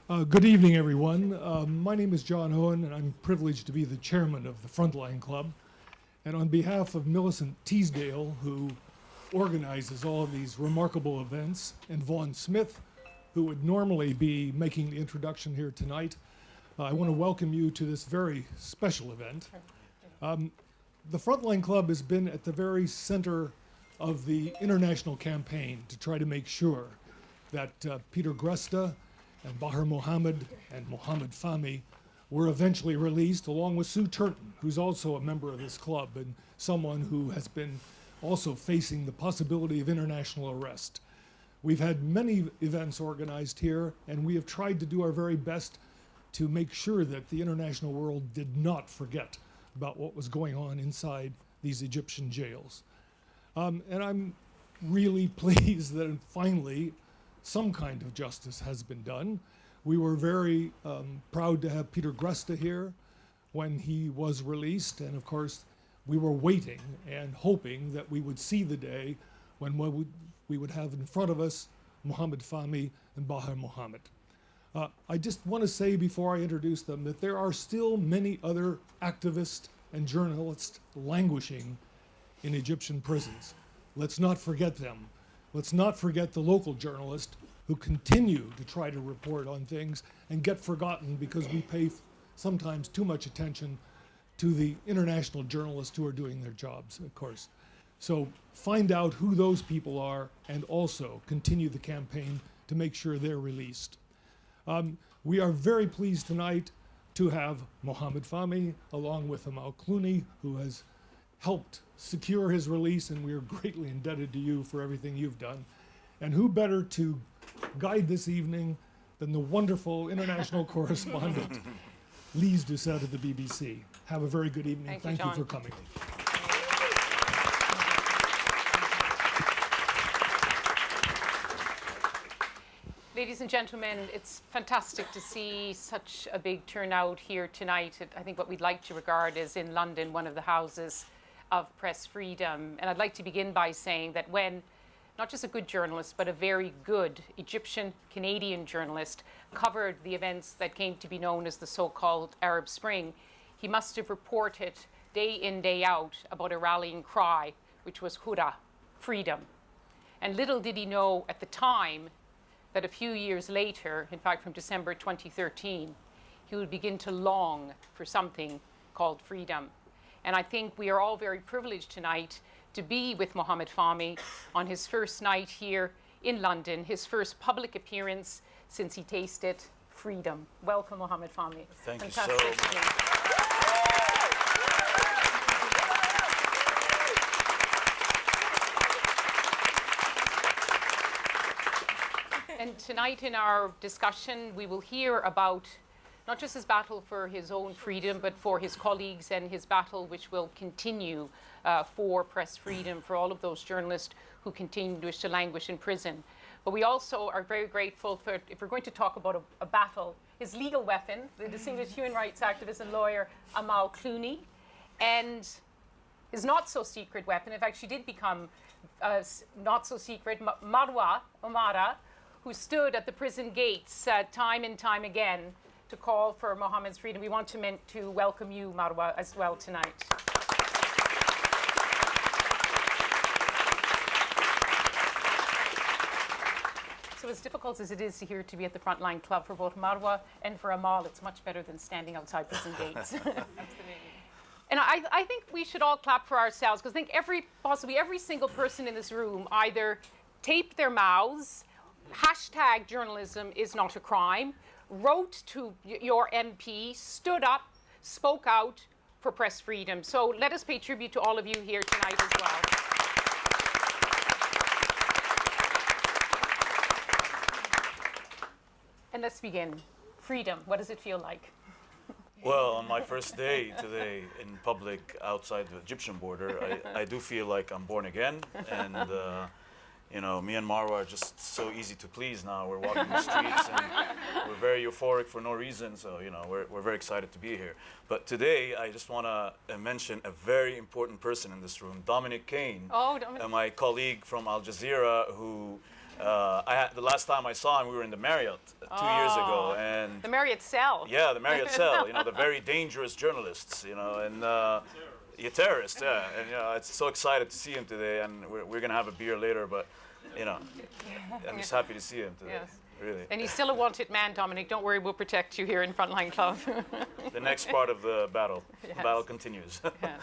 Good evening, everyone. My name is John Owen, and I'm privileged to be the chairman of the Frontline Club. And on behalf of Millicent Teasdale, who organizes all of these remarkable events, and Vaughn Smith, who would normally be making the introduction here tonight, I want to welcome you to this very special event. The Frontline Club has been at the very center of the international campaign to try to make sure that Peter Gresta and Baher Mohamed and Mohamed Fahmy were eventually released, along with Sue Turton, who's also a member of this club and someone who has been also facing the possibility of international arrest. We've had many events organized here, and we have tried to do our very best to make sure that the international world did not forget about what was going on inside these Egyptian jails. And I'm really pleased that finally some kind of justice has been done. We were very proud to have Peter Gresta here when he was released, and of course we were waiting and hoping that we would see the day when we would have in front of us Mohamed Fahmy and Baher Mohamed. I just want to say before I introduce them that there are still many other activists and journalists languishing in Egyptian prisons. Let's not forget them. Let's not forget the local journalists who continue to try to report on things and get forgotten because we pay sometimes too much attention to the international journalists who are doing their jobs, of course. So find out who those people are and also continue the campaign to make sure they're released. We are very pleased tonight to have Mohamed Fahmy along with Amal Clooney, who has helped secure his release, and we are greatly indebted to you for everything you've done. And who better to guide this evening than the wonderful international correspondent, Lyse Doucet of the BBC. Have a very good evening. Thank you for coming. Ladies and gentlemen, it's fantastic to see such a big turnout here tonight. I think what we'd like to regard is in London, one of the houses of press freedom. And I'd like to begin by saying that when not just a good journalist, but a very good Egyptian-Canadian journalist covered the events that came to be known as the so-called Arab Spring, he must have reported day in, day out about a rallying cry, which was Hurrah, freedom. And little did he know at the time that a few years later, in fact from December 2013, he would begin to long for something called freedom. And I think we are all very privileged tonight to be with Mohamed Fahmy on his first night here in London, his first public appearance since he tasted freedom. Welcome, Mohamed Fahmy. Thank you so much. And tonight in our discussion, we will hear about not just his battle for his own freedom, but for his colleagues and his battle which will continue for press freedom for all of those journalists who continue to languish in prison. But we also are very grateful for, if we're going to talk about a battle, his legal weapon, the distinguished human rights activist and lawyer Amal Clooney, and his not-so-secret weapon, in fact, she did become not-so-secret, Marwa Omara, who stood at the prison gates time and time again to call for Mohamed's freedom. We want to welcome you, Marwa, as well tonight. So as difficult as it is here to be at the Frontline Club for both Marwa and for Amal, it's much better than standing outside prison gates. Absolutely. And I think we should all clap for ourselves, because I think possibly every single person in this room either taped their mouths, hashtag journalism is not a crime, wrote to your MP, stood up, spoke out for press freedom. So let us pay tribute to all of you here tonight as well. And let's begin. Freedom, what does it feel like? Well, on my first day today in public outside the Egyptian border, I do feel like I'm born again. And you know, me and Marwa are just so easy to please now. We're walking the streets and we're very euphoric for no reason. So, you know, we're very excited to be here. But today, I just want to mention a very important person in this room, Dominic Kane, oh, Dominic. My colleague from Al Jazeera, who The last time I saw him, we were in the Marriott 2 years ago, and The Marriott cell. yeah, the Marriott cell. You know, the very dangerous journalists. You know, and yeah, terrorists. Yeah, and it's so excited to see him today, and we're gonna have a beer later. But you know, I'm just happy to see him today. Yes. Really. And he's still a wanted man, Dominic. Don't worry, we'll protect you here in Frontline Club. The next part of the battle. Yes. The battle continues. Yes.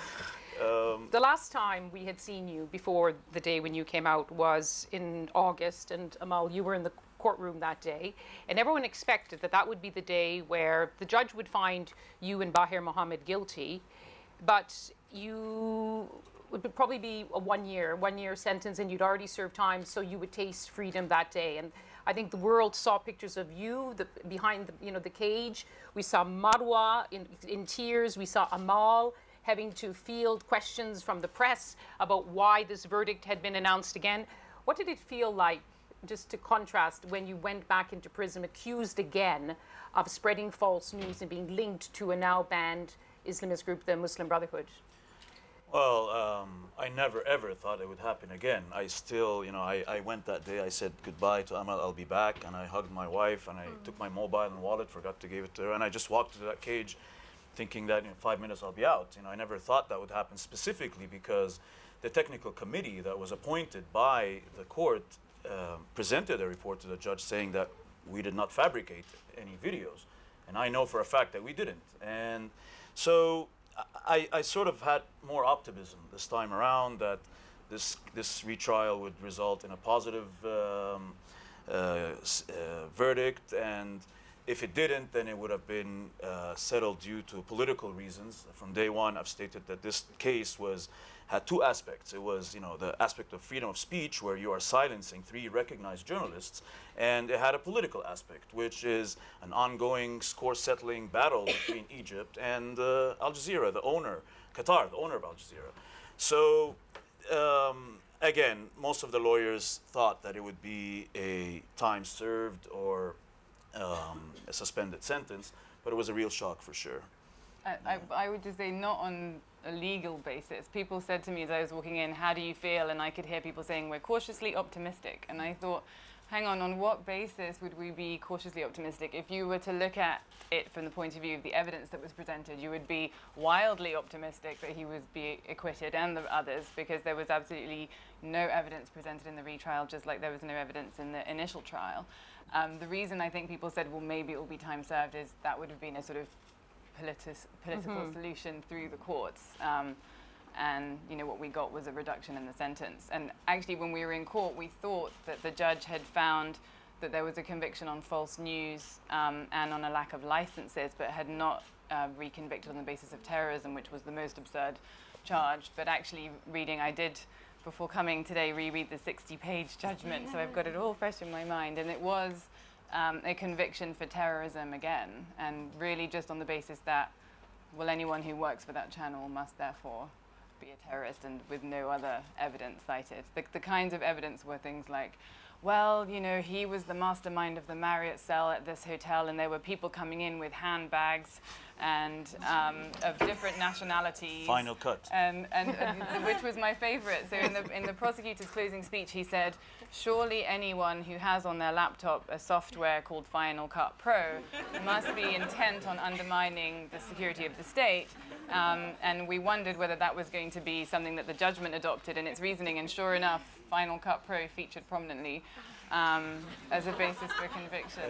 The last time we had seen you before the day when you came out was in August, and Amal, you were in the courtroom that day, and everyone expected that that would be the day where the judge would find you and Baher Mohamed guilty, but you would probably be a one-year sentence, and you'd already served time, so you would taste freedom that day. And I think the world saw pictures of you behind the cage. We saw Marwa in tears. We saw Amal having to field questions from the press about why this verdict had been announced again. What did it feel like, just to contrast, when you went back into prison accused again of spreading false news and being linked to a now banned Islamist group, the Muslim Brotherhood? Well, I never ever thought it would happen again. I still, I went that day. I said goodbye to Amal. I'll be back, and I hugged my wife, and I took my mobile and wallet, forgot to give it to her, and I just walked to that cage, thinking that in 5 minutes I'll be out. I never thought that would happen, specifically because the technical committee that was appointed by the court presented a report to the judge saying that we did not fabricate any videos, and I know for a fact that we didn't. And so I sort of had more optimism this time around that this retrial would result in a positive verdict, and if it didn't, then it would have been settled due to political reasons. From day one, I've stated that this case had two aspects. It was, the aspect of freedom of speech, where you are silencing 3 recognized journalists, and it had a political aspect, which is an ongoing score-settling battle between Egypt and Al Jazeera, Qatar, the owner of Al Jazeera. So, again, most of the lawyers thought that it would be a time served or a suspended sentence, but it was a real shock for sure. I would just say not on a legal basis. People said to me as I was walking in, how do you feel? And I could hear people saying, we're cautiously optimistic. And I thought, hang on what basis would we be cautiously optimistic? If you were to look at it from the point of view of the evidence that was presented, you would be wildly optimistic that he would be acquitted, and the others, because there was absolutely no evidence presented in the retrial, just like there was no evidence in the initial trial. The reason I think people said, well, maybe it will be time served, is that would have been a sort of political solution through the courts. And what we got was a reduction in the sentence. And actually, when we were in court, we thought that the judge had found that there was a conviction on false news and on a lack of licenses, but had not reconvicted on the basis of terrorism, which was the most absurd charge. But actually, I did, before coming today, reread the 60-page judgment, so I've got it all fresh in my mind. And it was a conviction for terrorism again, and really just on the basis that, well, anyone who works for that channel must therefore be a terrorist, and with no other evidence cited. The kinds of evidence were things like, well, he was the mastermind of the Marriott cell at this hotel, and there were people coming in with handbags and of different nationalities. Final cut. And which was my favorite. So in the prosecutor's closing speech, he said, surely anyone who has on their laptop a software called Final Cut Pro must be intent on undermining the security of the state. And we wondered whether that was going to be something that the judgment adopted in its reasoning, and sure enough, Final Cut Pro featured prominently as a basis for conviction.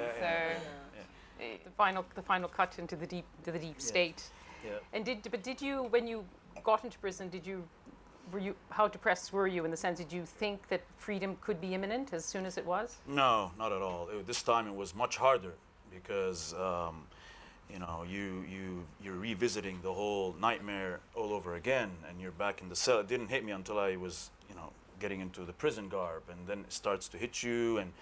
The final cut into the deep state. Yeah. And did you, when you got into prison, how depressed were you, in the sense, did you think that freedom could be imminent as soon as it was? No, not at all. This time it was much harder because you're revisiting the whole nightmare all over again, and you're back in the cell. It didn't hit me until I was getting into the prison garb, and then it starts to hit you, and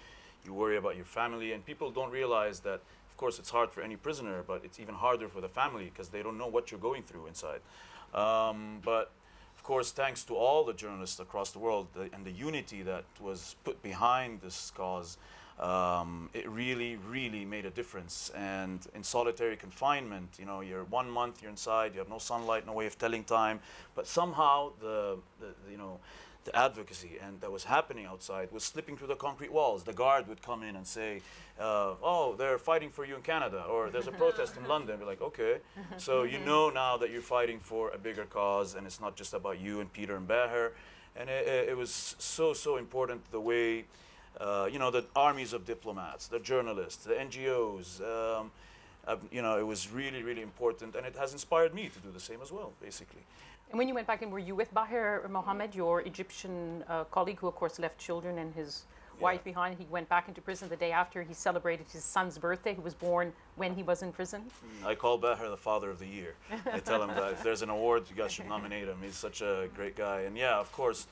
you worry about your family, and people don't realize that, of course, it's hard for any prisoner, but it's even harder for the family because they don't know what you're going through inside. But of course, thanks to all the journalists across the world and the unity that was put behind this cause, it really, really made a difference. And in solitary confinement, you're 1 month, you're inside, you have no sunlight, no way of telling time, but somehow the advocacy and that was happening outside was slipping through the concrete walls. The guard would come in and say, oh, they're fighting for you in Canada, or there's a protest in London. We're like, okay. So you know now that you're fighting for a bigger cause, and it's not just about you and Peter and Baher. And it was so important the way, the armies of diplomats, the journalists, the NGOs, it was really important, and it has inspired me to do the same as well, basically. And when you went back in, were you with Baher Mohamed, your Egyptian colleague, who of course left children and his wife behind? He went back into prison the day after he celebrated his son's birthday, who was born when he was in prison. I call Baher the father of the year. I tell him that if there's an award, you guys should nominate him. He's such a great guy. And yeah, of course,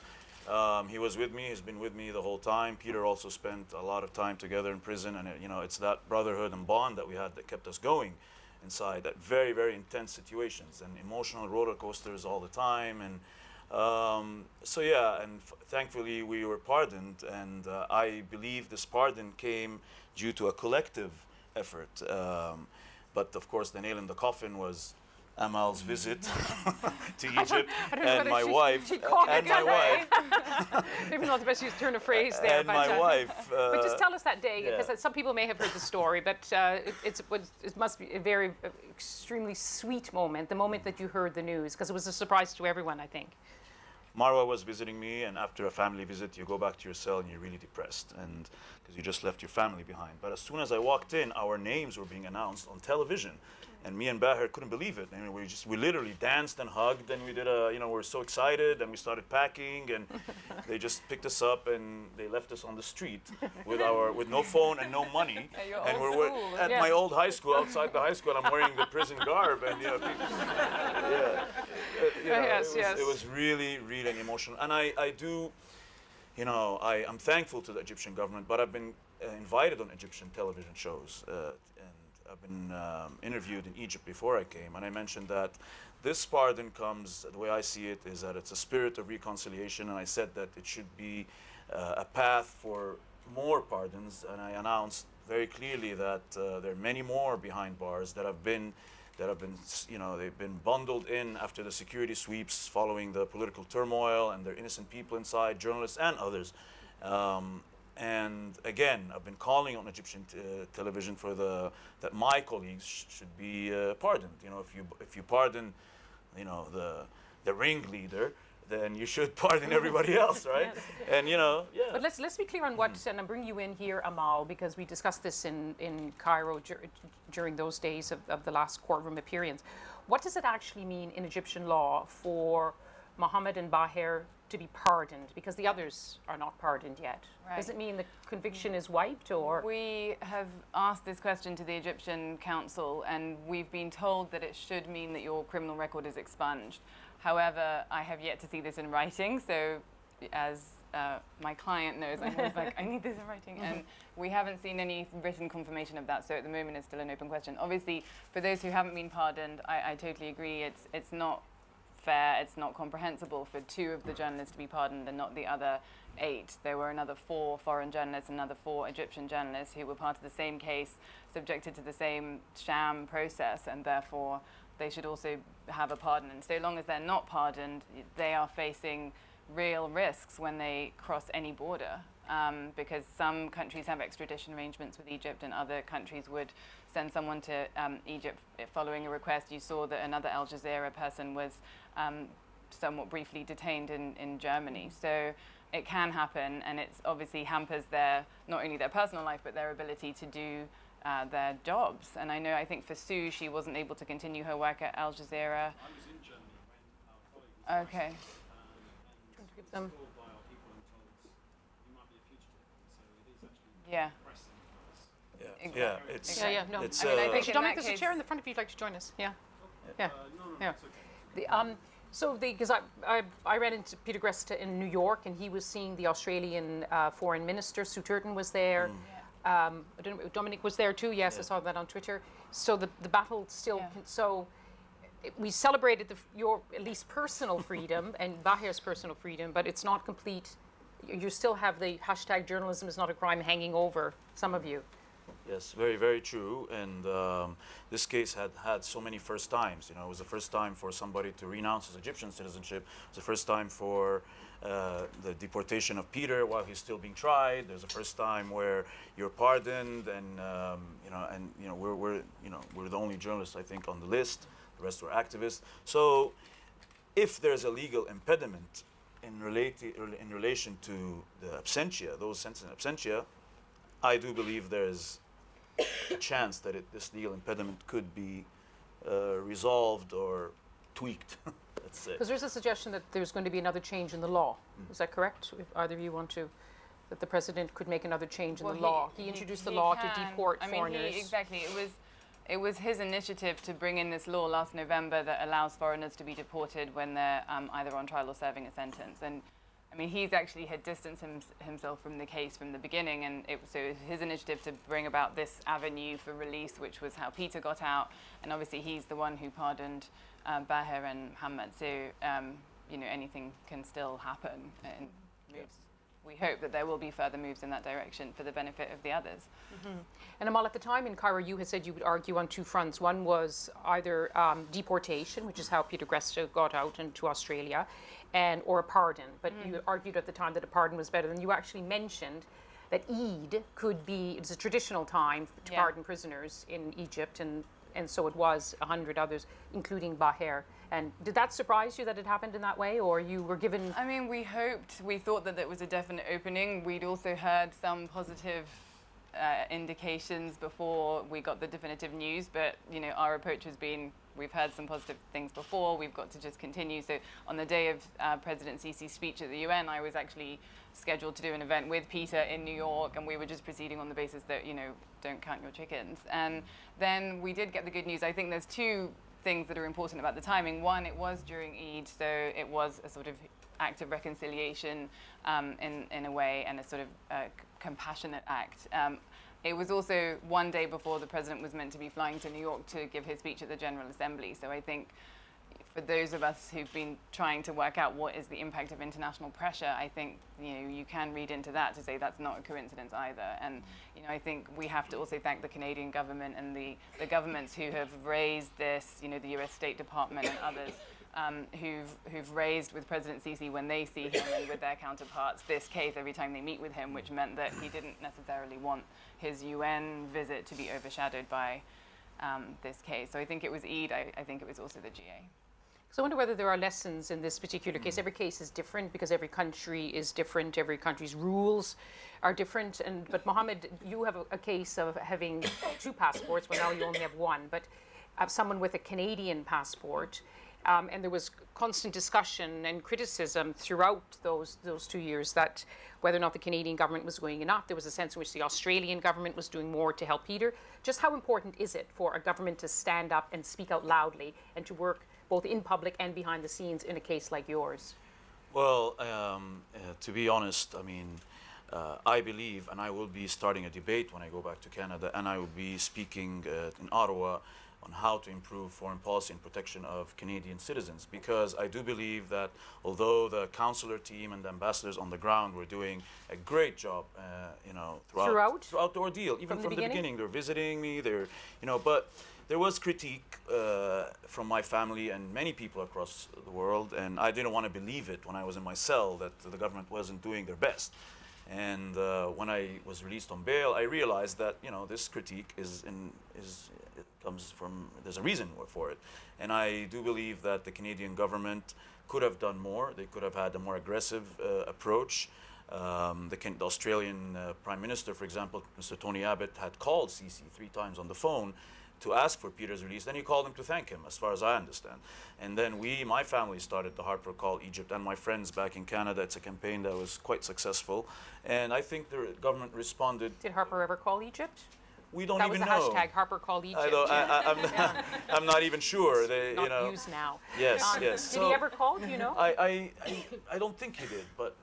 he was with me. He's been with me the whole time. Peter also spent a lot of time together in prison, and it's that brotherhood and bond that we had that kept us going inside that very intense situations and emotional roller coasters all the time. And thankfully we were pardoned, and I believe this pardon came due to a collective effort. But of course the nail in the coffin was Amal's visit to Egypt, and my wife, Maybe not the best use turn of phrase there. And my wife. But just tell us that day, because some people may have heard the story, but it must be a very extremely sweet moment, the moment that you heard the news, because it was a surprise to everyone, I think. Marwa was visiting me, and after a family visit, you go back to your cell and you're really depressed, and because you just left your family behind. But as soon as I walked in, our names were being announced on television. And me and Baher couldn't believe it. I mean, we literally danced and hugged, and we did we were so excited, and we started packing, and they just picked us up and they left us on the street with no phone and no money. And we're at my old high school, outside the high school. I'm wearing the prison garb, and it was really an emotional. And I'm thankful to the Egyptian government, but I've been invited on Egyptian television shows. I've been interviewed in Egypt before I came, and I mentioned that this pardon comes, the way I see it, is that it's a spirit of reconciliation, and I said that it should be a path for more pardons, and I announced very clearly that there are many more behind bars that have been, they've been bundled in after the security sweeps following the political turmoil, and there are innocent people inside, journalists and others. And again, I've been calling on Egyptian television for that my colleagues should be pardoned. If you pardon, the ringleader, then you should pardon everybody else, right? Yes. And But let's be clear on what, and I'll bring you in here, Amal, because we discussed this in Cairo during those days of the last courtroom appearance. What does it actually mean in Egyptian law for Mohamed and Baher to be pardoned, because the others are not pardoned yet? Right. Does it mean the conviction is wiped, or? We have asked this question to the Egyptian council, and we've been told that it should mean that your criminal record is expunged. However, I have yet to see this in writing, so as my client knows, I'm always like, I need this in writing, and we haven't seen any written confirmation of that, so at the moment it's still an open question. Obviously, for those who haven't been pardoned, I totally agree, it's not fair, it's not comprehensible for 2 of the journalists to be pardoned and not the other 8. There were another 4 foreign journalists and another 4 Egyptian journalists who were part of the same case, subjected to the same sham process, and therefore they should also have a pardon. And so long as they're not pardoned, they are facing real risks when they cross any border, because some countries have extradition arrangements with Egypt and other countries would send someone to Egypt following a request. You saw that another Al Jazeera person was somewhat briefly detained in Germany. So it can happen, and it obviously hampers not only their personal life, but their ability to do their jobs. And I think for Sue, she wasn't able to continue her work at Al Jazeera. I was in Germany when our colleague was Okay. and called by our people and told you might be a fugitive. So it is actually Yeah. pressing for us. Yeah, it's No. It's, I mean, I think in Dominic, that there's a case- chair in the front if you'd like to join us. Yeah. Yeah. No, Yeah. it's okay. Because I ran into Peter Gresta in New York, and he was seeing the Australian foreign minister. Sue Turton was there. I don't know, Dominic was there too. Yes, I saw that on Twitter. So the battle still. Yeah. We celebrated your at least personal freedom and Baher's personal freedom, but it's not complete. You still have the hashtag journalism is not a crime hanging over some of you. Yes, very, very true. And this case had so many first times. You know, it was the first time for somebody to renounce his Egyptian citizenship. It was the first time for the deportation of Peter while he's still being tried. There's a first time where you're pardoned, and we're the only journalists, I think, on the list. The rest were activists. So, if there's a legal impediment in relation to the absentia, those sentenced in absentia, I do believe there's a chance that this legal impediment could be resolved or tweaked, let's say. Because there's a suggestion that there's going to be another change in the law. Is that correct? If either of you want to, that the president could make another change in the law. He introduced the law to deport foreigners. Exactly. It was his initiative to bring in this law last November that allows foreigners to be deported when they're either on trial or serving a sentence. And I mean, he's actually had distanced himself from the case from the beginning, and so it was his initiative to bring about this avenue for release, which was how Peter got out. And obviously, he's the one who pardoned Baher and Mohamed. So, anything can still happen. And we hope that there will be further moves in that direction for the benefit of the others. Mm-hmm. And Amal, at the time in Cairo, you had said you would argue on two fronts. One was either deportation, which is how Peter Gresta got out into Australia, or a pardon. But you argued at the time that a pardon was better. Than you actually mentioned that Eid could be, it's a traditional time to pardon prisoners in Egypt, and so it was 100 others, including Baher. And did that surprise you that it happened in that way, or you were given? I mean, we thought that there was a definite opening. We'd also heard some positive indications before we got the definitive news, but our approach has been, we've heard some positive things before, we've got to just continue. So on the day of President Sisi's speech at the UN, I was actually scheduled to do an event with Peter in New York, and we were just proceeding on the basis that, don't count your chickens. And then we did get the good news. I think there's two things that are important about the timing. One, it was during Eid, so it was a sort of act of reconciliation in a way, and a sort of compassionate act. It was also one day before the president was meant to be flying to New York to give his speech at the General Assembly. So I think for those of us who've been trying to work out what is the impact of international pressure, I think you can read into that to say that's not a coincidence either. And I think we have to also thank the Canadian government and the governments who have raised this, the US State Department and others, who've raised with President Sisi when they see him and with their counterparts this case every time they meet with him, which meant that he didn't necessarily want his UN visit to be overshadowed by this case. So I think it was Eid. I think it was also the GA. So I wonder whether there are lessons in this particular case. Every case is different because every country is different. Every country's rules are different. But Mohamed, you have a case of having two passports. Well, now you only have one. But someone with a Canadian passport, and there was constant discussion and criticism throughout those 2 years that whether or not the Canadian government was going enough. There was a sense in which the Australian government was doing more to help Peter. Just how important is it for a government to stand up and speak out loudly and to work both in public and behind the scenes in a case like yours? Well, to be honest, I mean, I believe, and I will be starting a debate when I go back to Canada, and I will be speaking in Ottawa on how to improve foreign policy and protection of Canadian citizens, because I do believe that although the consular team and the ambassadors on the ground were doing a great job, throughout the ordeal, even from the beginning, they're visiting me, but there was critique from my family and many people across the world, and I didn't want to believe it when I was in my cell that the government wasn't doing their best. And when I was released on bail, I realized that this critique comes from, there's a reason for it. And I do believe that the Canadian government could have done more. They could have had a more aggressive approach. The Australian Prime Minister, for example, Mr. Tony Abbott, had called Sisi 3 times on the phone to ask for Peter's release. Then he called him to thank him, as far as I understand. And then my family started the Harper Call Egypt, and my friends back in Canada. It's a campaign that was quite successful. And I think the government responded. Did Harper ever call Egypt? We don't even know. That was the hashtag, Harper Called Egypt. I'm not even sure. Not used now. Yes, yes. Did he ever call? Do you know? I don't think he did, but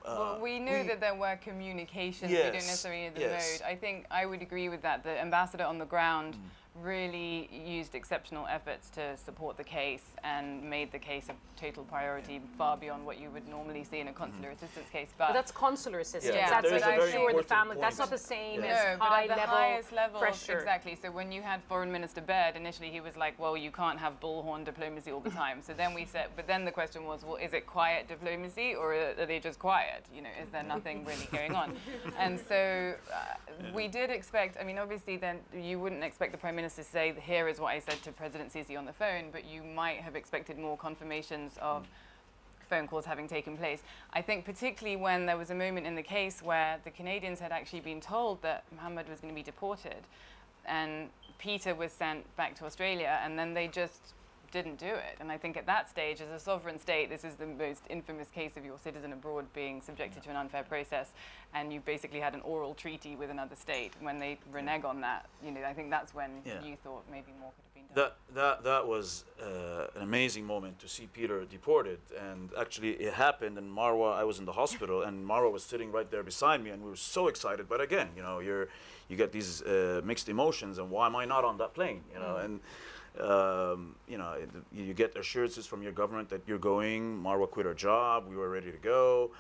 well, we knew that there were communications. Yes, we didn't necessarily know the mode. I think I would agree with that. The ambassador on the ground really used exceptional efforts to support the case and made the case a total priority, far beyond what you would normally see in a consular assistance case. But that's consular assistance. Yeah, That's there is like a very sure the important family. That's point. not the same Yeah. as No, but high at the level highest levels, pressure. exactly. So when you had Foreign Minister Baird, initially he was like, well, you can't have bullhorn diplomacy all the time. So then we said, but then the question was, well, is it quiet diplomacy or are they just quiet? You know, is there nothing really going on? And so we did expect, I mean, obviously then you wouldn't expect the Prime Minister to say, here is what I said to President Sisi on the phone, but you might have expected more confirmations of phone calls having taken place. I think particularly when there was a moment in the case where the Canadians had actually been told that Mohamed was going to be deported and Peter was sent back to Australia, and then they just didn't do it. And I think at that stage, as a sovereign state, this is the most infamous case of your citizen abroad being subjected to an unfair process, and you basically had an oral treaty with another state. When they renege on that, you know, I think that's when you thought maybe more could have been done. That was an amazing moment to see Peter deported, and actually it happened in Marwa. I was in the hospital, and Marwa was sitting right there beside me, and we were so excited. But again, you know, you get these mixed emotions, and why am I not on that plane? You know, and you know, you get assurances from your government that you're going. Marwa quit her job. We were ready to go.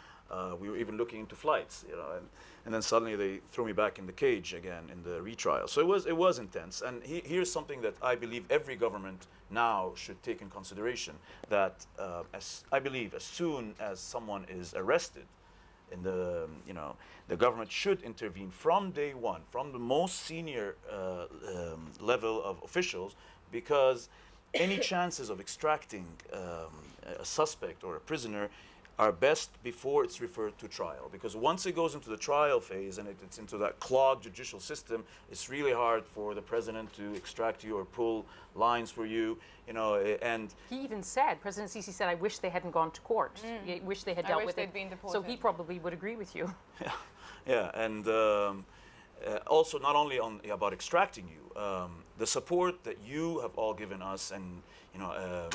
We were even looking into flights, you know, and then suddenly they threw me back in the cage again in the retrial. So it was intense. And here's something that I believe every government now should take in consideration, that I believe as soon as someone is arrested, in the government should intervene from day one, from the most senior level of officials, because any chances of extracting a suspect or a prisoner are best before it's referred to trial, because once it goes into the trial phase and it's into that clogged judicial system, it's really hard for the president to extract you or pull lines for you, you know. And He even said, President Sisi said, I wish they hadn't gone to court. I wish they had I dealt wish with they'd it. been So he deported. probably would agree with you. yeah, and also not only about extracting you, the support that you have all given us, and you know,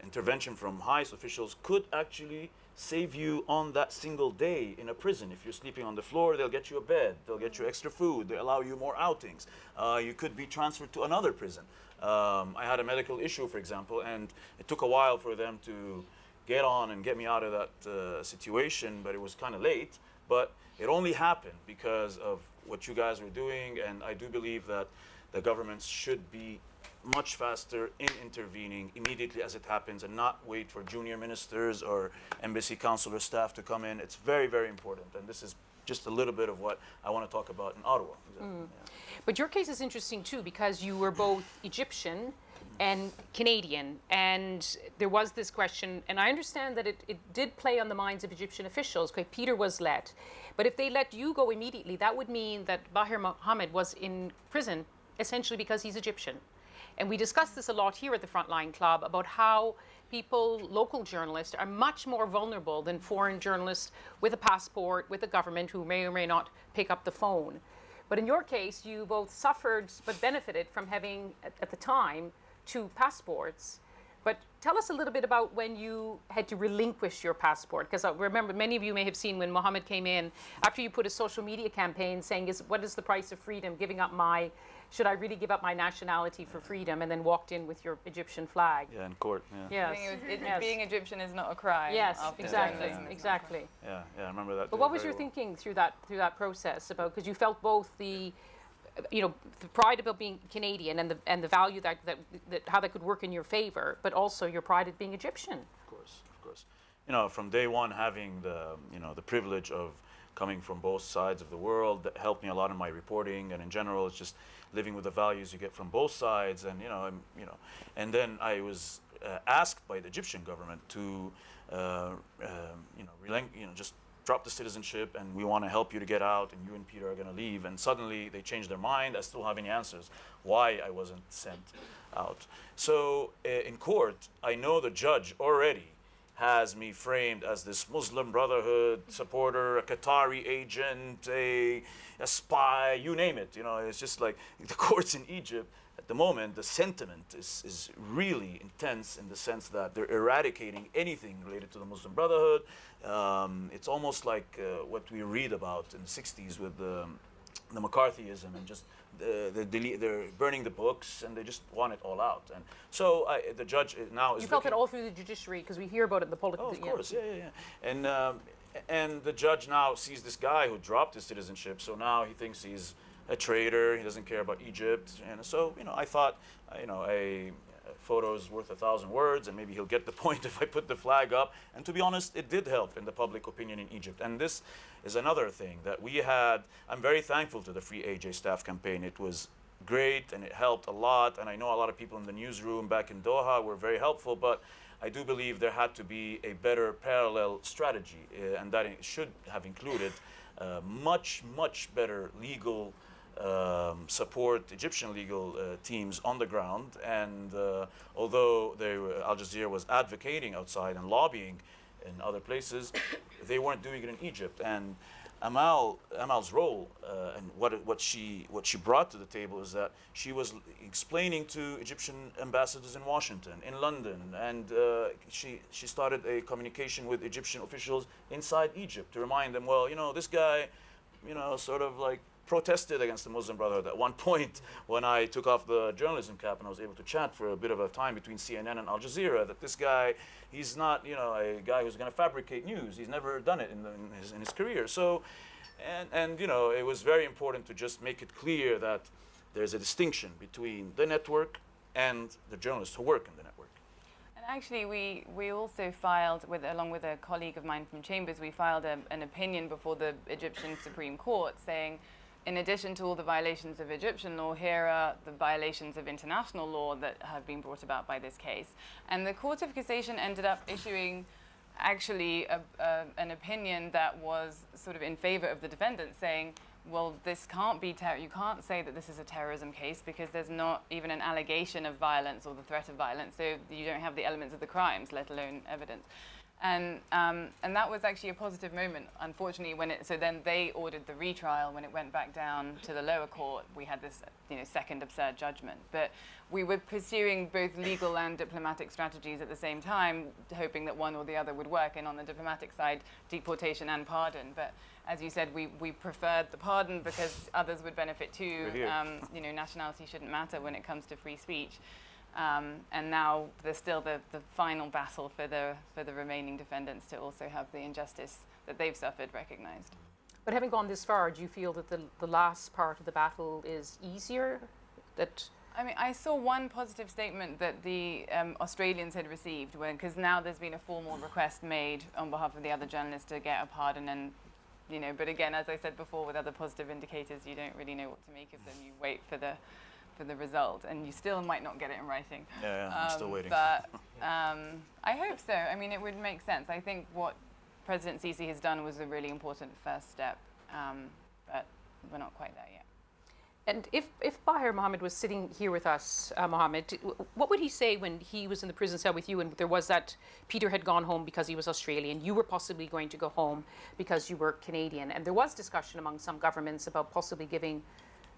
intervention from highest officials could actually save you on that single day in a prison. If you're sleeping on the floor, they'll get you a bed, they'll get you extra food, they allow you more outings. You could be transferred to another prison. I had a medical issue, for example, and it took a while for them to get on and get me out of that situation, but it was kind of late. But it only happened because of what you guys were doing, and I do believe that the governments should be much faster in intervening immediately as it happens, and not wait for junior ministers or embassy consular staff to come in. It's very, very important, and this is just a little bit of what I want to talk about in Ottawa. Yeah. But your case is interesting too, because you were both Egyptian and Canadian, and there was this question, and I understand that it did play on the minds of Egyptian officials, because Peter was let. But if they let you go immediately, that would mean that Baher Mohamed was in prison essentially because he's Egyptian. And we discussed this a lot here at the Frontline Club about how people, local journalists, are much more vulnerable than foreign journalists with a passport, with a government who may or may not pick up the phone. But in your case, you both suffered but benefited from having, at the time, 2 passports. But tell us a little bit about when you had to relinquish your passport, because I remember many of you may have seen when Mohamed came in, after you put a social media campaign saying, what is the price of freedom, should I really give up my nationality for freedom, and then walked in with your Egyptian flag. Yeah, in court. Yeah. I Yes. think Yes. being Egyptian is not a crime. Yes, after exactly, journalism is not a exactly. Yeah, I remember that. But what was your thinking through that process about, because you felt both the pride about being Canadian and the value that how that could work in your favor, but also your pride at being Egyptian. Of course. You know, from day one, having the privilege of coming from both sides of the world, that helped me a lot in my reporting, and in general, it's just living with the values you get from both sides, and and then I was asked by the Egyptian government to just drop the citizenship, and we want to help you to get out, and you and Peter are going to leave. And suddenly they changed their mind. I still don't have any answers why I wasn't sent out. So in court, I know the judge already has me framed as this Muslim Brotherhood supporter, a Qatari agent, a spy, you name it. You know, it's just like the courts in Egypt at the moment, the sentiment is really intense in the sense that they're eradicating anything related to the Muslim Brotherhood. It's almost like what we read about in the 60s with the McCarthyism and just they're burning the books and they just want it all out. And so the judge now is You felt it looking- all through the judiciary because we hear about it in the political. Oh, of course, yeah. And the judge now sees this guy who dropped his citizenship, so now he thinks he's a traitor. He doesn't care about Egypt, and so I thought, a photo's worth 1,000 words, and maybe he'll get the point if I put the flag up. And to be honest, it did help in the public opinion in Egypt. And this is another thing that we had. I'm very thankful to the Free AJ staff campaign. It was great, and it helped a lot. And I know a lot of people in the newsroom back in Doha were very helpful, but I do believe there had to be a better parallel strategy, and that it should have included much, much better legal support, Egyptian legal teams on the ground. And although Al Jazeera was advocating outside and lobbying in other places, they weren't doing it in Egypt. And Amal's role and what she brought to the table is that she was explaining to Egyptian ambassadors in Washington, in London, and she started a communication with Egyptian officials inside Egypt to remind them, well, this guy, sort of like protested against the Muslim Brotherhood at one point when I took off the journalism cap and I was able to chat for a bit of a time between CNN and Al Jazeera, that this guy, he's not a guy who's going to fabricate news. He's never done it in his career. So, and it was very important to just make it clear that there's a distinction between the network and the journalists who work in the network. And actually, we also filed, along with a colleague of mine from Chambers, we filed an opinion before the Egyptian Supreme Court saying, in addition to all the violations of Egyptian law, here are the violations of international law that have been brought about by this case. And the Court of Cassation ended up issuing actually an opinion that was sort of in favor of the defendant, saying, well, this can't be you can't say that this is a terrorism case because there's not even an allegation of violence or the threat of violence, so you don't have the elements of the crimes, let alone evidence. And that was actually a positive moment. Unfortunately, so then they ordered the retrial. When it went back down to the lower court, we had this second absurd judgment. But we were pursuing both legal and diplomatic strategies at the same time, hoping that one or the other would work. And on the diplomatic side, deportation and pardon. But as you said, we preferred the pardon because others would benefit too. Nationality shouldn't matter when it comes to free speech. And now there's still the final battle for the remaining defendants to also have the injustice that they've suffered recognized. But having gone this far, do you feel that the last part of the battle is easier? I mean, I saw one positive statement that the Australians had received, because now there's been a formal request made on behalf of the other journalists to get a pardon, and but again, as I said before, with other positive indicators, you don't really know what to make of them. You wait for the result, and you still might not get it in writing. Yeah, I'm still waiting. But I hope so. I mean, it would make sense. I think what President Sisi has done was a really important first step, but we're not quite there yet. And if Baher Mohamed was sitting here with us, Mohamed, what would he say when he was in the prison cell with you and there was that Peter had gone home because he was Australian, you were possibly going to go home because you were Canadian, and there was discussion among some governments about possibly giving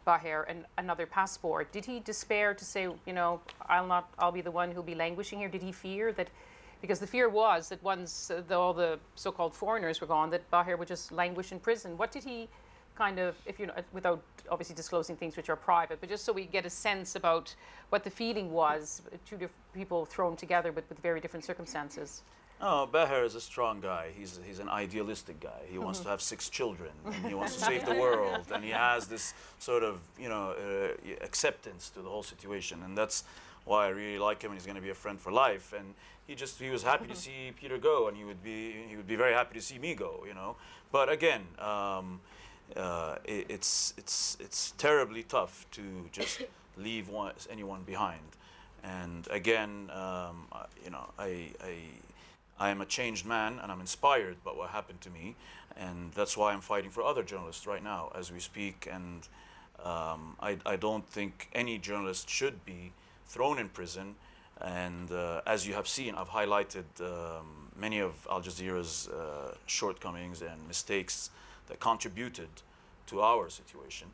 Baher another passport? Did he despair to say, I'll be the one who'll be languishing here? Did he fear that, because the fear was that once all the so-called foreigners were gone, that Baher would just languish in prison? What did he kind of, without obviously disclosing things which are private, but just so we get a sense about what the feeling was, two different people thrown together but with very different circumstances? Oh, Baher is a strong guy. He's an idealistic guy. He wants to have 6 children, and he wants to save the world, and he has this sort of, acceptance to the whole situation, and that's why I really like him, and he's going to be a friend for life. And he was happy to see Peter go, and he would be very happy to see me go, But again, it's terribly tough to just leave anyone behind. And again, I am a changed man, and I'm inspired by what happened to me, and that's why I'm fighting for other journalists right now as we speak. And I don't think any journalist should be thrown in prison. And as you have seen, I've highlighted many of Al Jazeera's shortcomings and mistakes that contributed to our situation.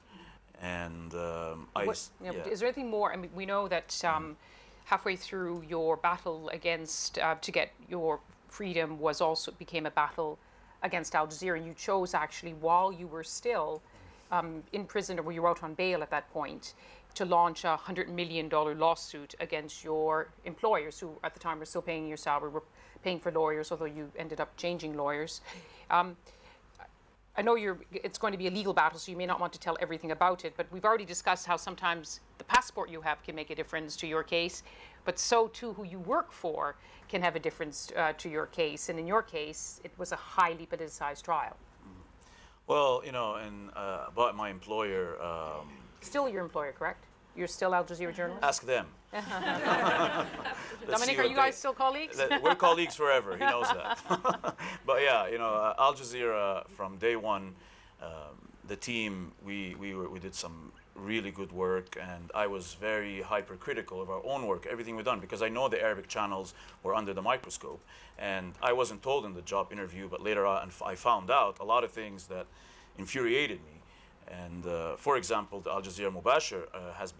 And Is there anything more? I mean, we know that halfway through your battle against to get your freedom became a battle against Al Jazeera, and you chose actually while you were still in prison, or were you out on bail at that point, to launch a $100 million lawsuit against your employers, who at the time were still paying your salary, were paying for lawyers, although you ended up changing lawyers. I know it's going to be a legal battle, so you may not want to tell everything about it, but we've already discussed how sometimes the passport you have can make a difference to your case, but so too who you work for can have a difference to your case. And in your case, it was a highly politicized trial. Well, and about my employer, Still your employer, correct? You're still Al Jazeera journalist? ask them. Dominic, are you guys still colleagues? We're colleagues forever. He knows that. But yeah, Al Jazeera from day one, the team, we did some really good work, and I was very hypercritical of our own work, everything we've done, because I know the Arabic channels were under the microscope, and I wasn't told in the job interview, but later on I found out a lot of things that infuriated me. And for example, the Al Jazeera Mubashir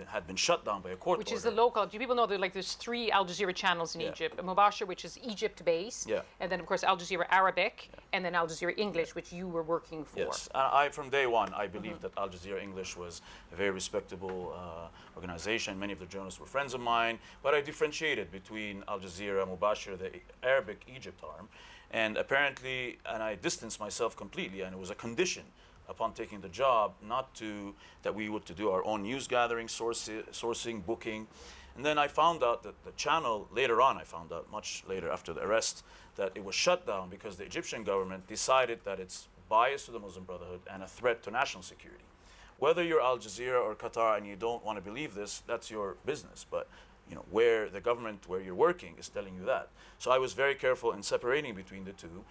had been shut down by a court Which order. is the local. Do people know that there's 3 Al Jazeera channels in Yeah. Egypt? Mubashir, which is Egypt-based, Yeah. and then of course Al Jazeera Arabic, and then Al Jazeera English, which you were working for. Yes, from day one, I believed that Al Jazeera English was a very respectable organization. Many of the journalists were friends of mine, but I differentiated between Al Jazeera, Mubashir, the Arabic Egypt arm, and I distanced myself completely, and it was a condition upon taking the job that we were to do our own news gathering, sourcing, booking. And then I found out that the channel, later on I found out, much later after the arrest, that it was shut down because the Egyptian government decided that it's biased to the Muslim Brotherhood and a threat to national security. Whether you're Al Jazeera or Qatar and you don't want to believe this, that's your business. But where the government, where you're working, is telling you that. So I was very careful in separating between the two.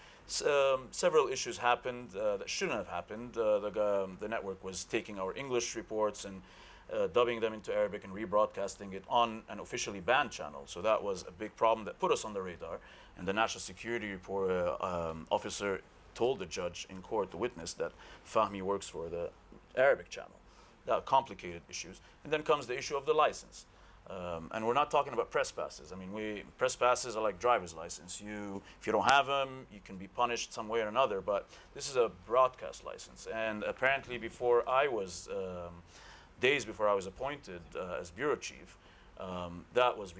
Several issues happened that shouldn't have happened. The network was taking our English reports and dubbing them into Arabic and rebroadcasting it on an officially banned channel. So that was a big problem that put us on the radar. And the National Security officer told the judge in court, the witness, that Fahmy works for the Arabic channel. That complicated issues. And then comes the issue of the license. And we're not talking about press passes. I mean, press passes are like driver's license. If you don't have them, you can be punished some way or another. But this is a broadcast license. And apparently, days before I was appointed as bureau chief, that was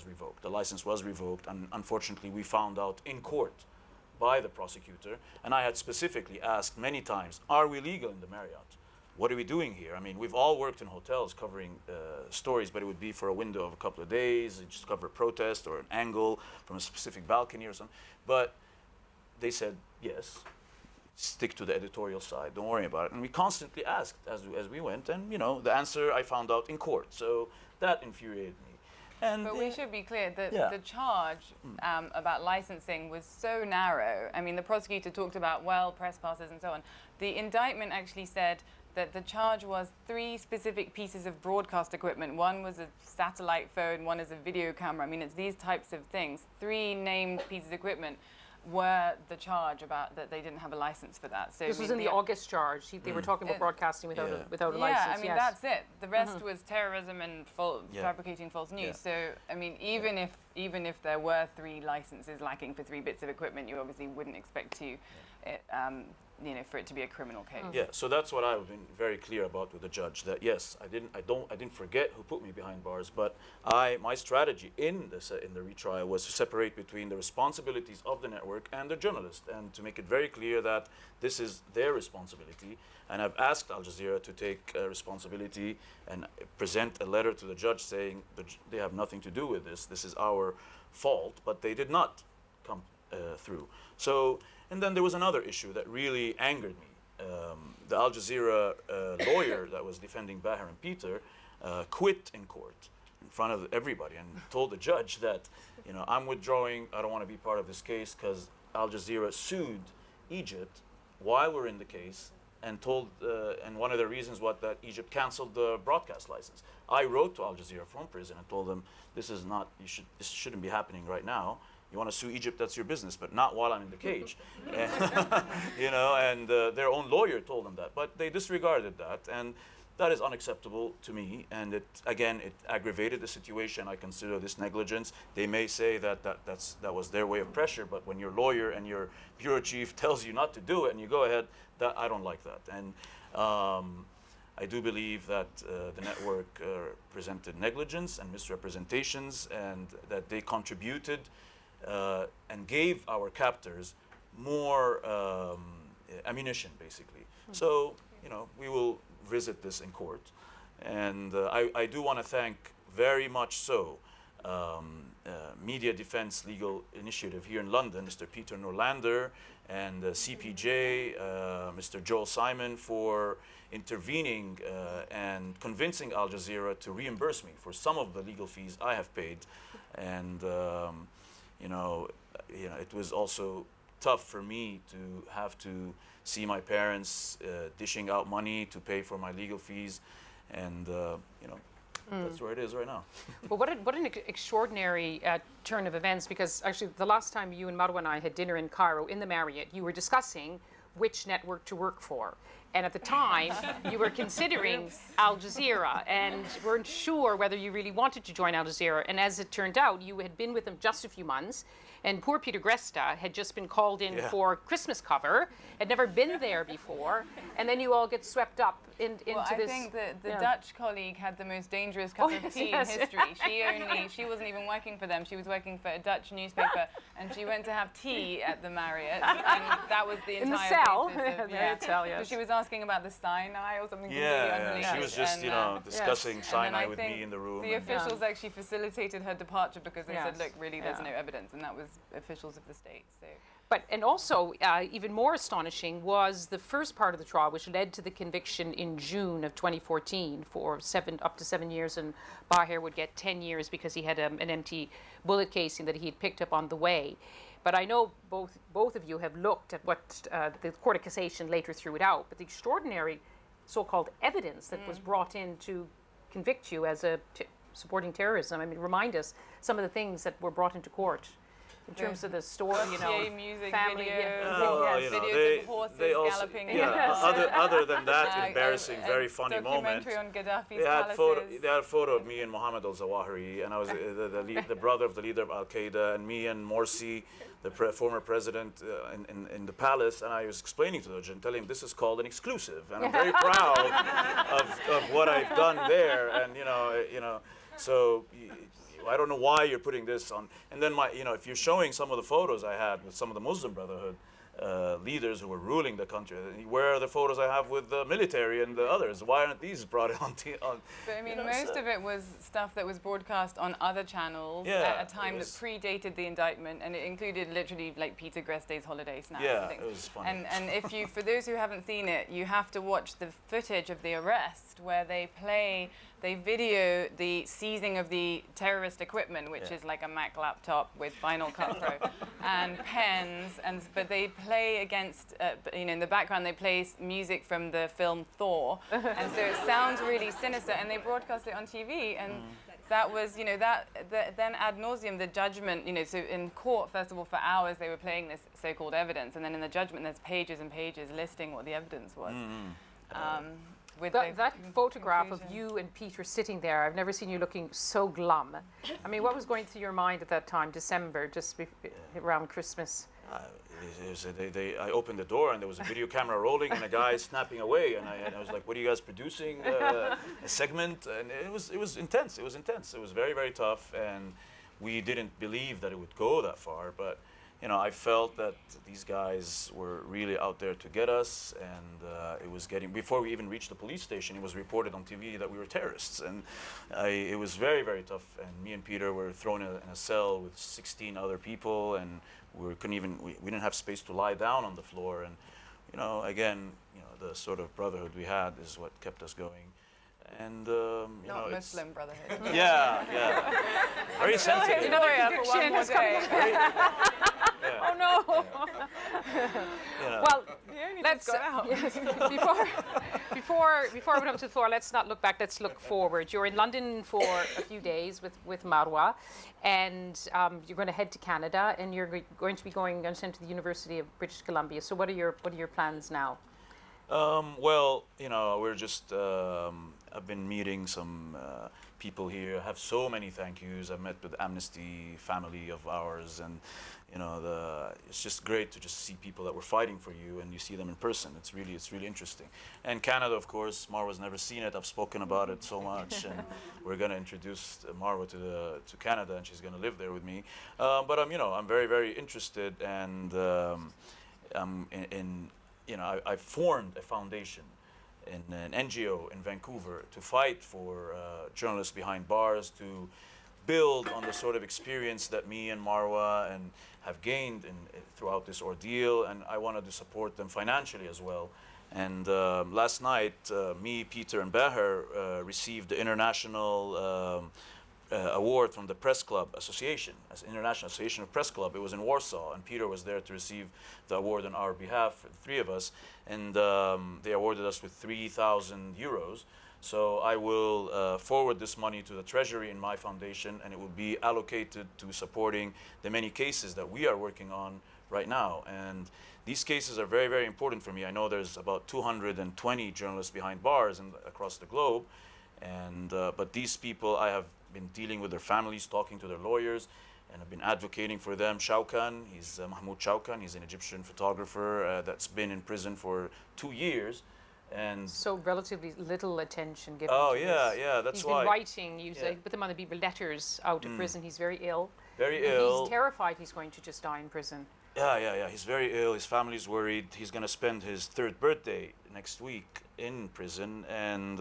revoked. The license was revoked, and unfortunately, we found out in court by the prosecutor. And I had specifically asked many times, "Are we legal in the Marriott? What are we doing here?" I mean, we've all worked in hotels covering stories, but it would be for a window of a couple of days. Just cover a protest or an angle from a specific balcony or something. But they said, yes, stick to the editorial side. Don't worry about it. And we constantly asked as we went. And, the answer I found out in court. So that infuriated me. But we should be clear that Yeah. the charge about licensing was so narrow. I mean, the prosecutor talked about, press passes and so on. The indictment actually said that the charge was 3 specific pieces of broadcast equipment. One was a satellite phone, one is a video camera. I mean, it's these types of things. 3 named pieces of equipment were the charge about that they didn't have a license for that. So This was in the August charge. They were talking about broadcasting without a license. Yeah, I mean, that's it. The rest was terrorism and fabricating false news. Yeah. So, I mean, even if there were 3 licenses lacking for 3 bits of equipment, you obviously wouldn't expect for it to be a criminal case. Yeah, so that's what I've been very clear about with the judge, that yes, I didn't forget who put me behind bars, but my strategy in the retrial was to separate between the responsibilities of the network and the journalist, and to make it very clear that this is their responsibility. And I've asked Al Jazeera to take responsibility and present a letter to the judge saying that they have nothing to do with this. This is our fault, but they did not come through. So. And then there was another issue that really angered me. The Al Jazeera lawyer that was defending Baher and Peter quit in court in front of everybody and told the judge that, I'm withdrawing, I don't want to be part of this case, because Al Jazeera sued Egypt while we're in the case, and one of the reasons was that Egypt canceled the broadcast license. I wrote to Al Jazeera from prison and told them, this shouldn't be happening right now. You want to sue Egypt, that's your business, but not while I'm in the cage. And their own lawyer told them that. But they disregarded that. And That is unacceptable to me, and it aggravated the situation. I consider this negligence. They may say that that was their way of pressure, but when your lawyer and your bureau chief tells you not to do it and you go ahead, I don't like that. And I do believe that the network presented negligence and misrepresentations, and that they contributed and gave our captors more ammunition, basically. So, we will visit this in court. And I do want to thank very much so Media Defense Legal Initiative here in London, Mr. Peter Norlander, and CPJ, Mr. Joel Simon, for intervening and convincing Al Jazeera to reimburse me for some of the legal fees I have paid. And it was also tough for me to have to see my parents dishing out money to pay for my legal fees, and that's where it is right now. Well, what an extraordinary turn of events, because actually the last time you and Marwa and I had dinner in Cairo in the Marriott, you were discussing which network to work for. And at the time, you were considering Al Jazeera and weren't sure whether you really wanted to join Al Jazeera. And as it turned out, you had been with them just a few months, and poor Peter Gresta had just been called in for Christmas cover, had never been there before, and then you all get swept up into this. I think that the Dutch colleague had the most dangerous cup of tea in history. She wasn't even working for them. She was working for a Dutch newspaper, and she went to have tea at the Marriott, and that was the entire in the cell. basis of, The cell, yes. So she was asking about the Sinai or something completely Yeah, unrelated. she was just, and, discussing Sinai and with I me in the room. The officials actually facilitated her departure because they said, Yes. look, really, there's Yeah. no evidence, and that was officials of the state. So. But, and also, even more astonishing was the first part of the trial, which led to the conviction in June of 2014 for up to 7 years, and Baher would get 10 years because he had an empty bullet casing that he had picked up on the way. But I know both of you have looked at what the Court of Cassation later threw it out, but the extraordinary so-called evidence that was brought in to convict you as supporting terrorism. I mean, remind us some of the things that were brought into court. In terms of the story, music family, videos of horses galloping. Other than that embarrassing, very funny moment. Documentary on Gaddafi's They had palaces. a photo of me and Mohamed al-Zawahiri, and I was the brother of the leader of Al-Qaeda, and me and Morsi, the former president, in the palace, and I was explaining to the judge and telling him this is called an exclusive, and I'm very proud of what I've done there, and so. I don't know why you're putting this on. And then if you're showing some of the photos I had with some of the Muslim Brotherhood leaders who were ruling the country, where are the photos I have with the military and the others? Why aren't these brought on? But I mean, most of it was stuff that was broadcast on other channels at a time that predated the indictment, and it included literally like Peter Greste's holiday snacks and things. It was funny. And if you, for those who haven't seen it, you have to watch the footage of the arrest where they video the seizing of the terrorist equipment, which is like a Mac laptop with Final Cut Pro and pens, but they play against, in the background they play music from the film Thor, and so it sounds really sinister, and they broadcast it on TV, and that was, then ad nauseum, the judgment, so in court, first of all, for hours they were playing this so-called evidence, and then in the judgment there's pages and pages listing what the evidence was. With that photograph of you and Peter sitting there, I've never seen you looking so glum. I mean, what was going through your mind at that time, December, just around Christmas? I opened the door and there was a video camera rolling and a guy snapping away, and I was like, "What are you guys producing? A segment?" And it was intense. It was intense. It was very, very tough, and we didn't believe that it would go that far, but. I felt that these guys were really out there to get us, and it was before we even reached the police station, it was reported on TV that we were terrorists, and it was very, very tough, and me and Peter were thrown in a cell with 16 other people, and we didn't have space to lie down on the floor, and again, the sort of brotherhood we had is what kept us going. And not Muslim Brotherhood. Yeah. Very sensitive. Victoria for one more day. Oh no! Well, let's before we move to the floor, let's not look back. Let's look forward. You're in London for a few days with Marwa, and you're going to head to Canada, and you're going to be going to the University of British Columbia. So what are your plans now? Well, we're just, I've been meeting some people here. I have so many thank yous. I've met with Amnesty family of ours, and it's just great to just see people that were fighting for you, and you see them in person. It's really interesting. And Canada, of course, Marwa's never seen it. I've spoken about it so much, and we're gonna introduce Marwa to Canada, and she's gonna live there with me. But I'm very, very interested, and I formed a foundation in an NGO in Vancouver to fight for journalists behind bars, to build on the sort of experience that me and Marwa and have gained throughout this ordeal, and I wanted to support them financially as well. And last night, me, Peter, and Baher received the international award from the Press Club Association, as International Association of Press Club. It was in Warsaw, and Peter was there to receive the award on our behalf, the three of us, and they awarded us with 3,000 euros. So I will forward this money to the treasury in my foundation, and it will be allocated to supporting the many cases that we are working on right now. And these cases are very, very important for me. I know there's about 220 journalists behind bars across the globe, and but these people, I have been dealing with their families, talking to their lawyers, and I've been advocating for them. Shawkan, he's Mahmoud Shawkan, he's an Egyptian photographer that's been in prison for 2 years. And So relatively little attention given oh to yeah, this. yeah, that's He's why. been writing, Yeah. put them on the people letters out of prison. He's very ill. Very And ill. he's terrified he's going to just die in prison. Yeah. He's very ill. His family's worried. He's gonna spend his third birthday next week in prison, and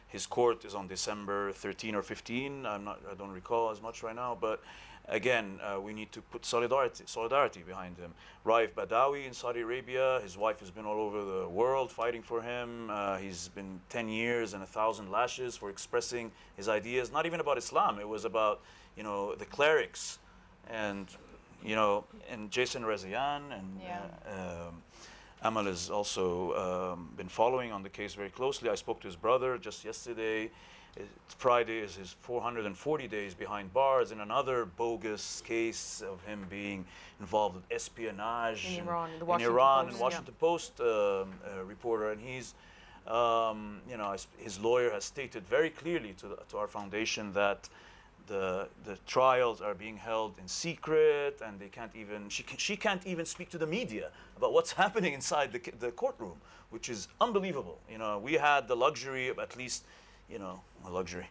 his court is on December 13 or 15. I don't recall as much right now, but again, we need to put solidarity behind him. Raif Badawi in Saudi Arabia, his wife has been all over the world fighting for him. He's been 10 years and 1,000 lashes for expressing his ideas, not even about Islam. It was about, the clerics, and, and Jason Rezayan, and Amal has also been following on the case very closely. I spoke to his brother just yesterday. Friday is his 440 days behind bars in another bogus case of him being involved with espionage In and- Iran, in the in Washington Iran, Post, and Washington Post reporter, and he's, his lawyer has stated very clearly to our foundation that the trials are being held in secret, and they can't even she can't even speak to the media about what's happening inside the courtroom, which is unbelievable. We had the luxury of at least, a luxury,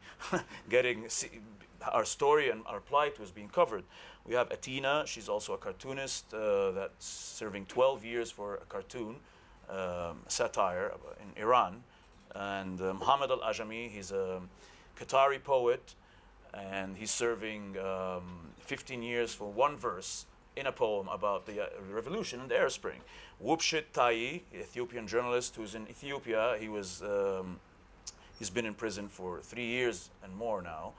our story and our plight was being covered. We have Atina, she's also a cartoonist that's serving 12 years for a cartoon, satire in Iran. And Mohamed Al-Ajami, he's a Qatari poet, and he's serving 15 years for one verse in a poem about the revolution in the Arab Spring. Wubshit Tayi, Ethiopian journalist who's in Ethiopia, he's been in prison for 3 years and more now,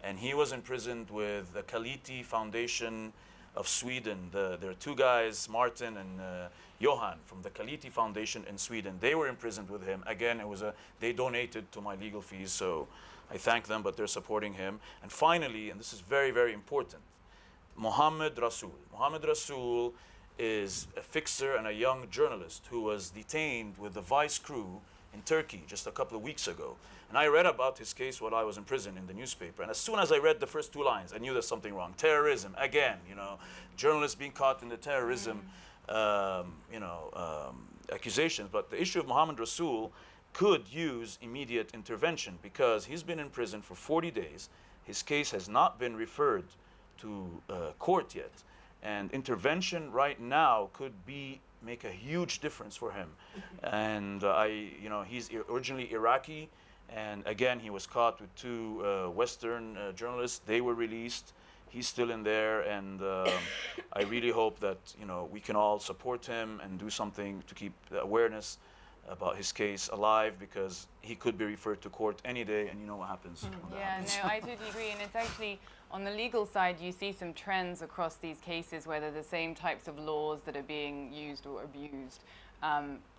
and he was imprisoned with the Kaliti Foundation of Sweden. There are two guys, Martin and Johan, from the Kaliti Foundation in Sweden. They were imprisoned with him. Again, they donated to my legal fees, so I thank them, but they're supporting him. And finally, and this is very, very important, Mohamed Rasool. Mohamed Rasool is a fixer and a young journalist who was detained with the Vice crew in Turkey just a couple of weeks ago. And I read about his case while I was in prison in the newspaper. And as soon as I read the first 2 lines, I knew there's something wrong. Terrorism, again, journalists being caught in the terrorism, accusations. But the issue of Mohamed Rasool could use immediate intervention because he's been in prison for 40 days. His case has not been referred to court yet. And intervention right now could make a huge difference for him. And he's originally Iraqi, and again, he was caught with 2 Western journalists. They were released. He's still in there, and I really hope that we can all support him and do something to keep the awareness about his case alive, because he could be referred to court any day, and you know what happens. when that Yeah, happens. no, I totally agree. And it's actually, on the legal side, you see some trends across these cases where they're the same types of laws that are being used or abused.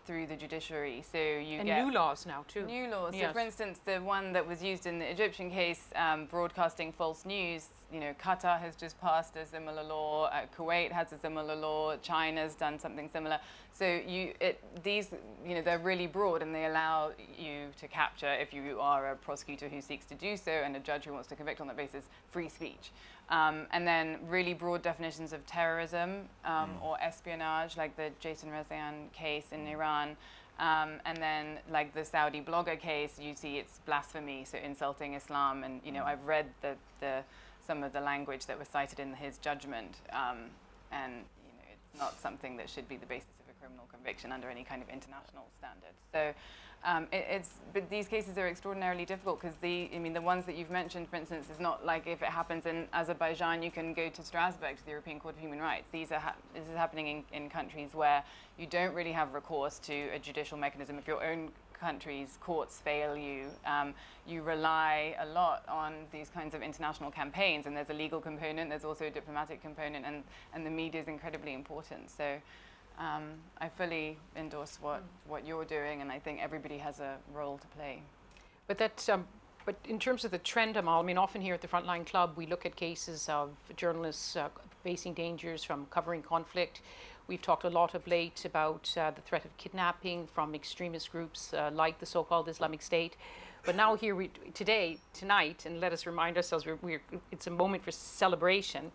through the judiciary. So you And get new laws now too. new laws. So, Yes. for instance, the one that was used in the Egyptian case, broadcasting false news. You know, Qatar has just passed a similar law. Kuwait has a similar law. China's done something similar. So these, you know, they're really broad, and they allow you to capture, if you are a prosecutor who seeks to do so, and a judge who wants to convict on that basis, free speech. And then really broad definitions of terrorism or espionage, like the Jason Rezaian case in Iran. And then, like the Saudi blogger case, you see it's blasphemy, so insulting Islam. And you know, I've read some of the language that was cited in his judgment, and you know, it's not something that should be the basis of a criminal conviction under any kind of international standards. So, but these cases are extraordinarily difficult because the ones that you've mentioned, for instance, is not like if it happens in Azerbaijan, you can go to Strasbourg to the European Court of Human Rights. This is happening in countries where you don't really have recourse to a judicial mechanism. If your own country's courts fail you, you rely a lot on these kinds of international campaigns, and there's a legal component, there's also a diplomatic component, and the media is incredibly important. So I fully endorse what you're doing, and I think everybody has a role to play. But in terms of the trend, Amal, I mean, often here at the Frontline Club, we look at cases of journalists facing dangers from covering conflict. We've talked a lot of late about the threat of kidnapping from extremist groups like the so-called Islamic State. But now here tonight, and let us remind ourselves, it's a moment for celebration.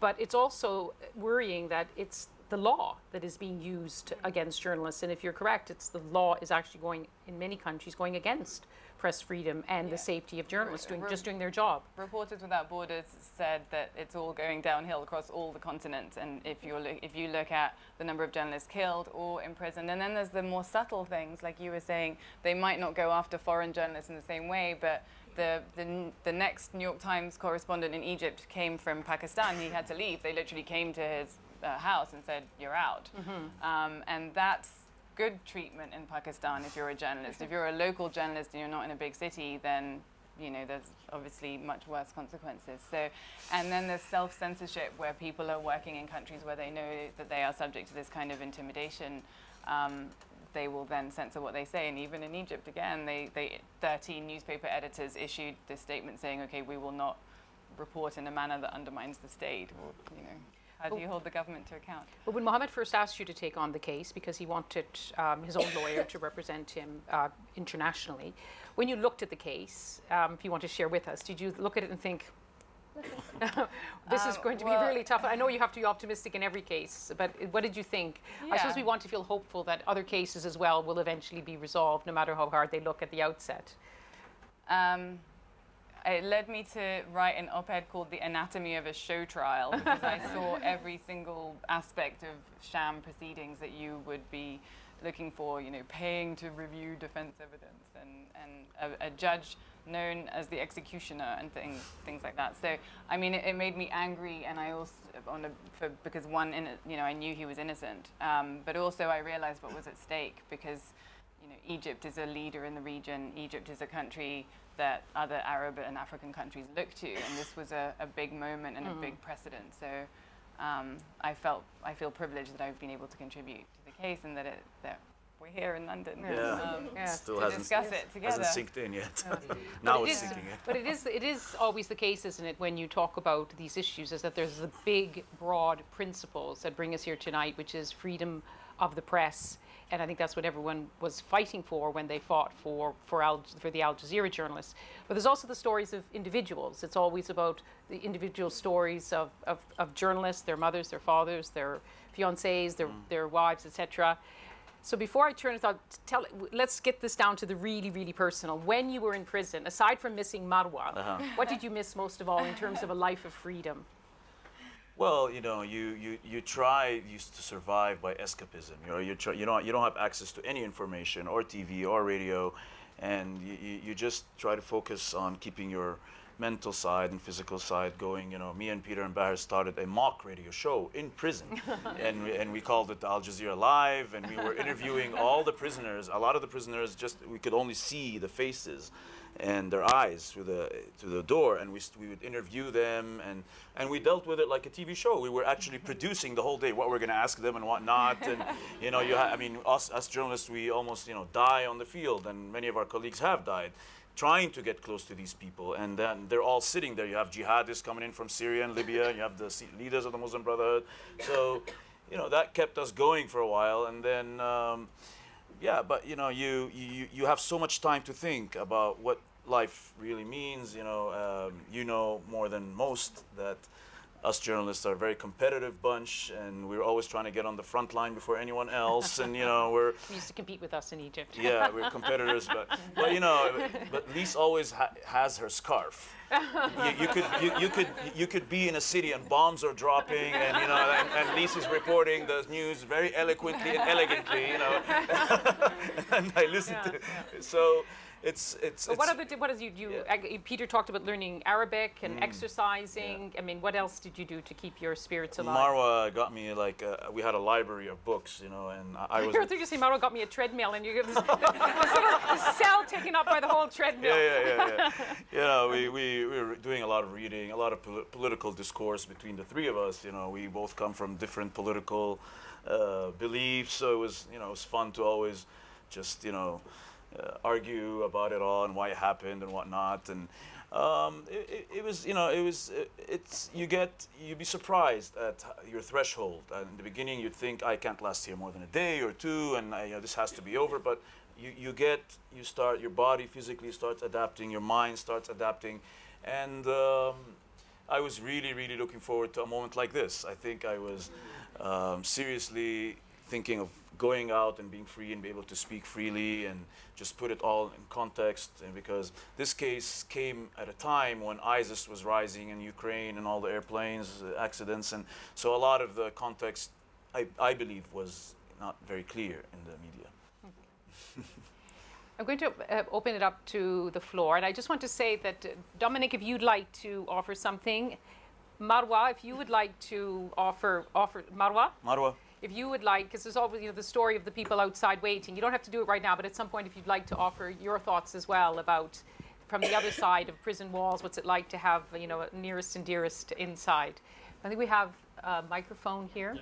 But it's also worrying that it's the law that is being used against journalists. And if you're correct, it's the law is actually going, in many countries, going against press freedom and the safety of journalists just doing their job. Reporters Without Borders said that it's all going downhill across all the continents. And if you look at the number of journalists killed or imprisoned, and then there's the more subtle things, like you were saying, they might not go after foreign journalists in the same way, but the next New York Times correspondent in Egypt came from Pakistan. He had to leave. They literally came to his house and said, "You're out." And that's good treatment in Pakistan if you're a journalist. If you're a local journalist and you're not in a big city, then you know there's obviously much worse consequences. So, and then there's self-censorship where people are working in countries where they know that they are subject to this kind of intimidation. They will then censor what they say. And even in Egypt, again, 13 newspaper editors issued this statement saying, "Okay, we will not report in a manner that undermines the state." Or, you know. How do you hold the government to account? Well, when Mohamed first asked you to take on the case because he wanted his own lawyer to represent him internationally, when you looked at the case, if you want to share with us, did you look at it and think, this is going to be really tough? I know you have to be optimistic in every case, but what did you think? I suppose we want to feel hopeful that other cases as well will eventually be resolved, no matter how hard they look at the outset. It led me to write an op-ed called The Anatomy of a Show Trial, because I saw every single aspect of sham proceedings that you would be looking for, you know, paying to review defense evidence, and a judge known as the executioner and things like that. So, I mean, it made me angry, and I also, because I knew he was innocent, but also I realized what was at stake, because, you know, Egypt is a leader in the region. Egypt is a country that other Arab and African countries look to, and this was a big moment and a big precedent. So I feel privileged that I've been able to contribute to the case, and that we're here in London Still to discuss it together. Hasn't sinked in yet. Now it's sinking in. But it is always the case, isn't it, when you talk about these issues, is that there's the big, broad principles that bring us here tonight, which is freedom of the press. And I think that's what everyone was fighting for when they fought for the Al Jazeera journalists. But there's also the stories of individuals. It's always about the individual stories of journalists, their mothers, their fathers, their fiancés, their wives, etc. So before I turn it on, let's get this down to the really, really personal. When you were in prison, aside from missing Marwa, what did you miss most of all in terms of a life of freedom? Well, you know, you try to survive by escapism. You don't have access to any information or TV or radio, and you just try to focus on keeping your mental side and physical side going. Me and Peter and Baher started a mock radio show in prison, and we called it Al Jazeera Live, and we were interviewing all the prisoners. A lot of the prisoners, we could only see the faces and their eyes through the door, and we would interview them, and we dealt with it like a TV show. We were actually producing the whole day what we're going to ask them and what not, and us journalists, we almost die on the field, and many of our colleagues have died trying to get close to these people, and then they're all sitting there. You have jihadists coming in from Syria and Libya, you have the leaders of the Muslim Brotherhood, so that kept us going for a while, and then but you have so much time to think about what life really means. More than most that us journalists are a very competitive bunch, and we're always trying to get on the front line before anyone else, and we're You used to compete with us in Egypt. yeah, we're competitors, but Lyse always has her scarf. You could be in a city and bombs are dropping, and Lyse is reporting the news very eloquently and elegantly, and I listen to it. So it's. But what is you? Peter talked about learning Arabic and exercising. I mean, what else did you do to keep your spirits alive? Marwa got me we had a library of books, and I was. I heard you say Marwa got me a treadmill, and you get this cell taken up by the whole treadmill. Yeah. We were doing a lot of reading, a lot of political discourse between the three of us. We both come from different political beliefs, so it was fun to always just argue about it all and why it happened and whatnot, and you'd be surprised at your threshold. And in the beginning, you'd think, I can't last here more than a day or two, and this has to be over. But your body physically starts adapting, your mind starts adapting, and I was really, really looking forward to a moment like this. I think I was seriously thinking of going out and being free and be able to speak freely and just put it all in context, and because this case came at a time when ISIS was rising in Ukraine and all the airplanes accidents, and so a lot of the context I believe was not very clear in the media. I'm going to open it up to the floor, and I just want to say that Dominic, if you'd like to offer something, Marwa, if you would like to offer Marwa. If you would like, because there's always the story of the people outside waiting. You don't have to do it right now, but at some point, if you'd like to offer your thoughts as well about, from the other side of prison walls, what's it like to have a nearest and dearest inside. I think we have a microphone here.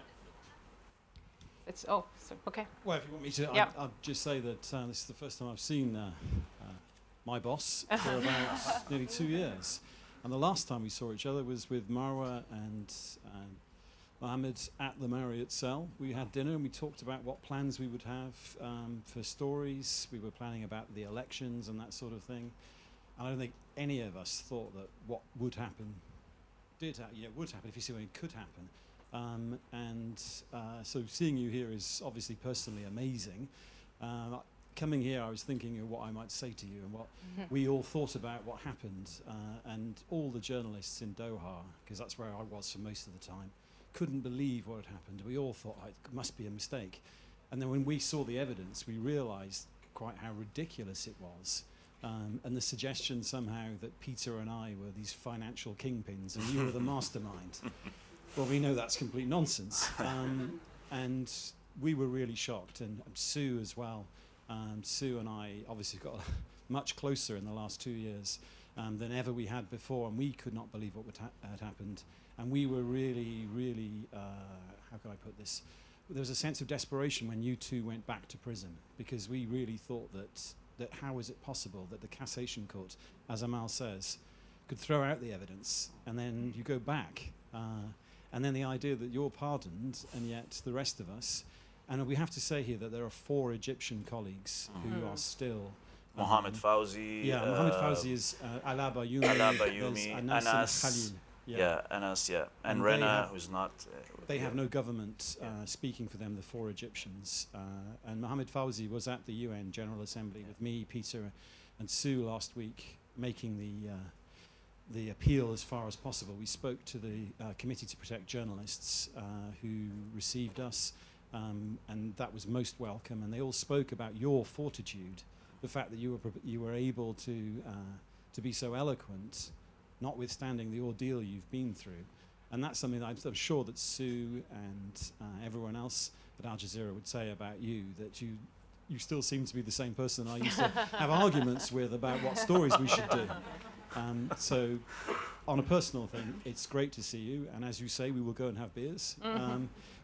Yeah. Okay. Well, if you want me to, Yep. I'll just say that this is the first time I've seen my boss for about nearly 2 years. And the last time we saw each other was with Marwa and Mohamed at the Marriott cell. We had dinner and we talked about what plans we would have for stories. We were planning about the elections and that sort of thing. And I don't think any of us thought that what would happen would happen, if you see what it could happen. So seeing you here is obviously personally amazing. Coming here, I was thinking of what I might say to you and what we all thought about what happened. And all the journalists in Doha, because that's where I was for most of the time, couldn't believe what had happened. We all thought it must be a mistake. And then when we saw the evidence, we realized quite how ridiculous it was. And the suggestion somehow that Peter and I were these financial kingpins and you were the mastermind. Well, we know that's complete nonsense. And we were really shocked, and Sue as well. Sue and I obviously got much closer in the last 2 years than ever we had before, and we could not believe what had happened. And we were really, really, how can I put this? There was a sense of desperation when you two went back to prison, because we really thought that how was it possible that the Cassation Court, as Amal says, could throw out the evidence and then you go back. And then the idea that you're pardoned and yet the rest of us, and we have to say here that there are 4 Egyptian colleagues who are still... Mohamed Fawzi. Yeah, Mohamed Fawzi is Ala Bayoumi, Anas Khalil. Anas, and Rena, who's not... They have no government speaking for them, the 4 Egyptians. And Mohamed Fawzi was at the UN General Assembly with me, Peter, and Sue last week, making the appeal as far as possible. We spoke to the Committee to Protect Journalists who received us, and that was most welcome. And they all spoke about your fortitude, the fact that you were able to be so eloquent notwithstanding the ordeal you've been through. And that's something that I'm sure that Sue and everyone else at Al Jazeera would say about you, that you still seem to be the same person I used to have arguments with about what stories we should do. So on a personal thing, it's great to see you, and as you say, we will go and have beers,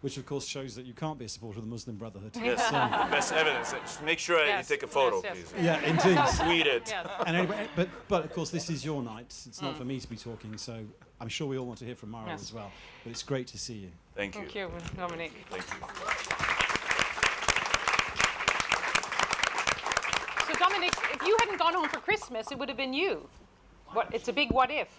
which of course shows that you can't be a supporter of the Muslim Brotherhood. Yes, best evidence. Just make sure you take a photo, please. Yeah, indeed. Tweet it. Yes. And anyway, but of course this is your night. It's not for me to be talking, so I'm sure we all want to hear from Mara Yes. as well. But it's great to see you. Thank you. Thank you, Dominic. Thank you. So Dominic, if you hadn't gone home for Christmas, it would have been you. It's a big what if.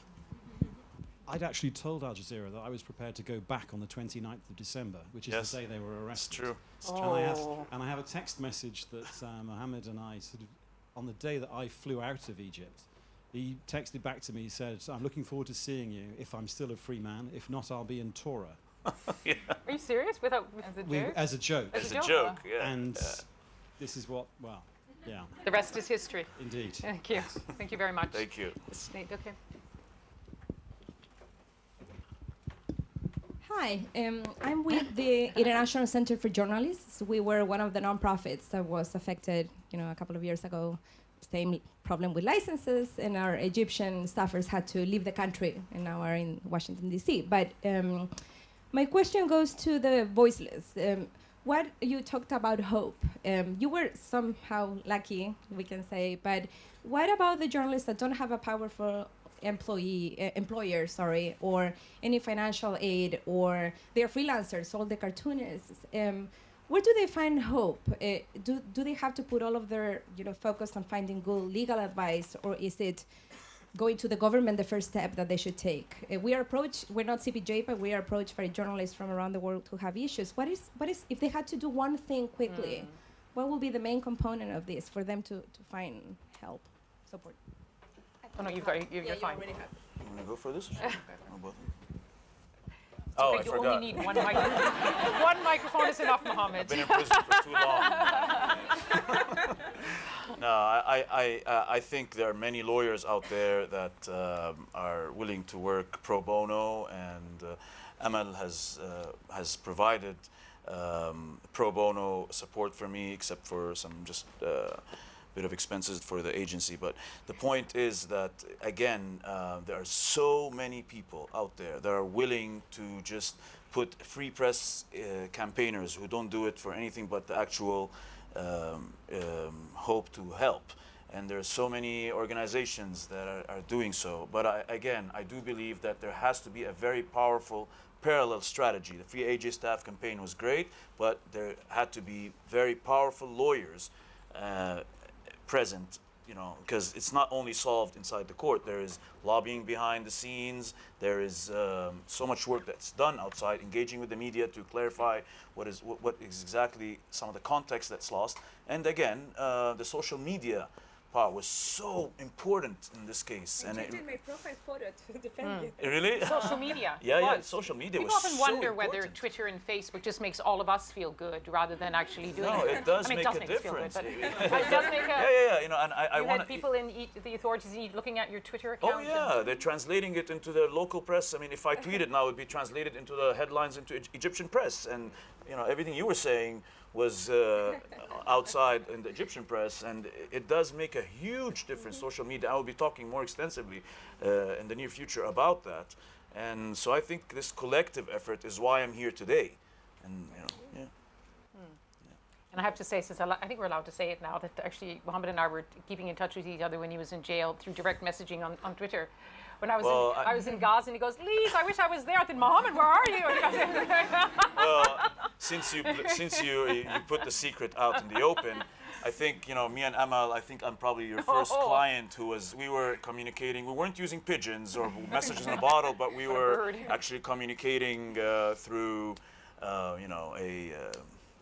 I'd actually told Al Jazeera that I was prepared to go back on the 29th of December, which is Yes. the day they were It's arrested. true. And I have a text message that Mohamed and I sort of, on the day that I flew out of Egypt, he texted back to me, he said, I'm looking forward to seeing you if I'm still a free man. If not, I'll be in Torah. Are you serious? As a joke? As a joke. As a joke? joke, yeah. And this is what, well, yeah, The rest is history. indeed. Thank you. Thank you very much. Thank you. Okay. Hi, I'm with the International Center for Journalists. We were one of the nonprofits that was affected, a couple of years ago. Same problem with licenses, and our Egyptian staffers had to leave the country, and now are in Washington, D.C. But my question goes to the voiceless. What you talked about hope. You were somehow lucky, we can say, but what about the journalists that don't have a powerful employer, or any financial aid, or they're freelancers, all the cartoonists? Where do they find hope? Do they have to put all of their focus on finding good legal advice, or is it going to the government the first step that they should take? We're not CPJ, but we are approached by journalists from around the world who have issues. What is if they had to do one thing quickly? What will be the main component of this for them to find help, support? Oh no, you're fine. You want to go for this? Or should I go both? Okay, I you forgot. only need one microphone. One microphone is enough, Mohamed. I've been in prison for too long. No, I think there are many lawyers out there that are willing to work pro bono, and Amal has provided pro bono support for me, except for some just bit of expenses for the agency. But the point is that, again, there are so many people out there that are willing to just put free press campaigners who don't do it for anything but the actual hope to help. And there are so many organizations that are doing so. But I do believe that there has to be a very powerful parallel strategy. The Free AJ Staff campaign was great, but there had to be very powerful lawyers present, because it's not only solved inside the court. There is lobbying behind the scenes. There is so much work that's done outside, engaging with the media to clarify what is exactly some of the context that's lost. And again, the social media part was so important in this case. And my profile photo to defend it. really? Social media. Yeah, was. social media People was often so wonder whether important. Twitter and Facebook just makes all of us feel good rather than actually doing No, it. it does I mean, make it does a make us feel good, difference. but it does make a. Yeah. And I You want had people in the authorities looking at your Twitter Oh account. yeah, they're translating it into the local press. I mean, if I tweet it now, it would be translated into the headlines into Egyptian press, and everything you were saying was outside in the Egyptian press, and it does make a huge difference. Social media. I will be talking more extensively in the near future about that, and so I think this collective effort is why I'm here today, and yeah. And I have to say, since I think we're allowed to say it now, that actually Mohamed and I were keeping in touch with each other when he was in jail through direct messaging on Twitter. When I was I was in Gaza, and he goes, "Lyse, I wish I was there." I said, "Mohamed, where are you?" Well, since you put the secret out in the open, I think me and Amal. I think I'm probably your first client we were communicating. We weren't using pigeons or messages in a bottle, but we were actually communicating through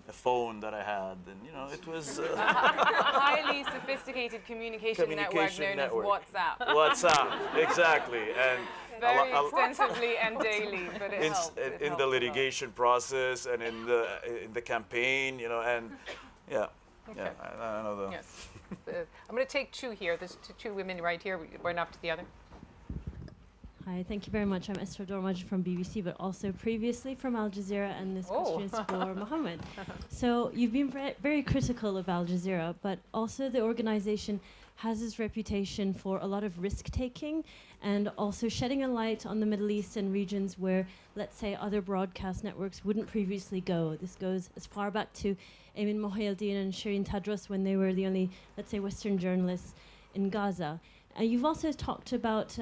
a phone that I had, and it was a highly sophisticated communication network known as WhatsApp. WhatsApp, exactly, and very extensively and daily, but it helps. In the litigation process and in the campaign, and yeah. Okay. Yeah, I know the. Yes. I'm going to take two here. There's two women right here, one after the other. Hi, thank you very much. I'm Esther Dormaj from BBC, but also previously from Al Jazeera, and this question is for Mohamed. So you've been very critical of Al Jazeera, but also the organization has this reputation for a lot of risk-taking and also shedding a light on the Middle East and regions where, let's say, other broadcast networks wouldn't previously go. This goes as far back to Emin Mohieldin and Shirin Tadros when they were the only, let's say, Western journalists in Gaza. You've also talked about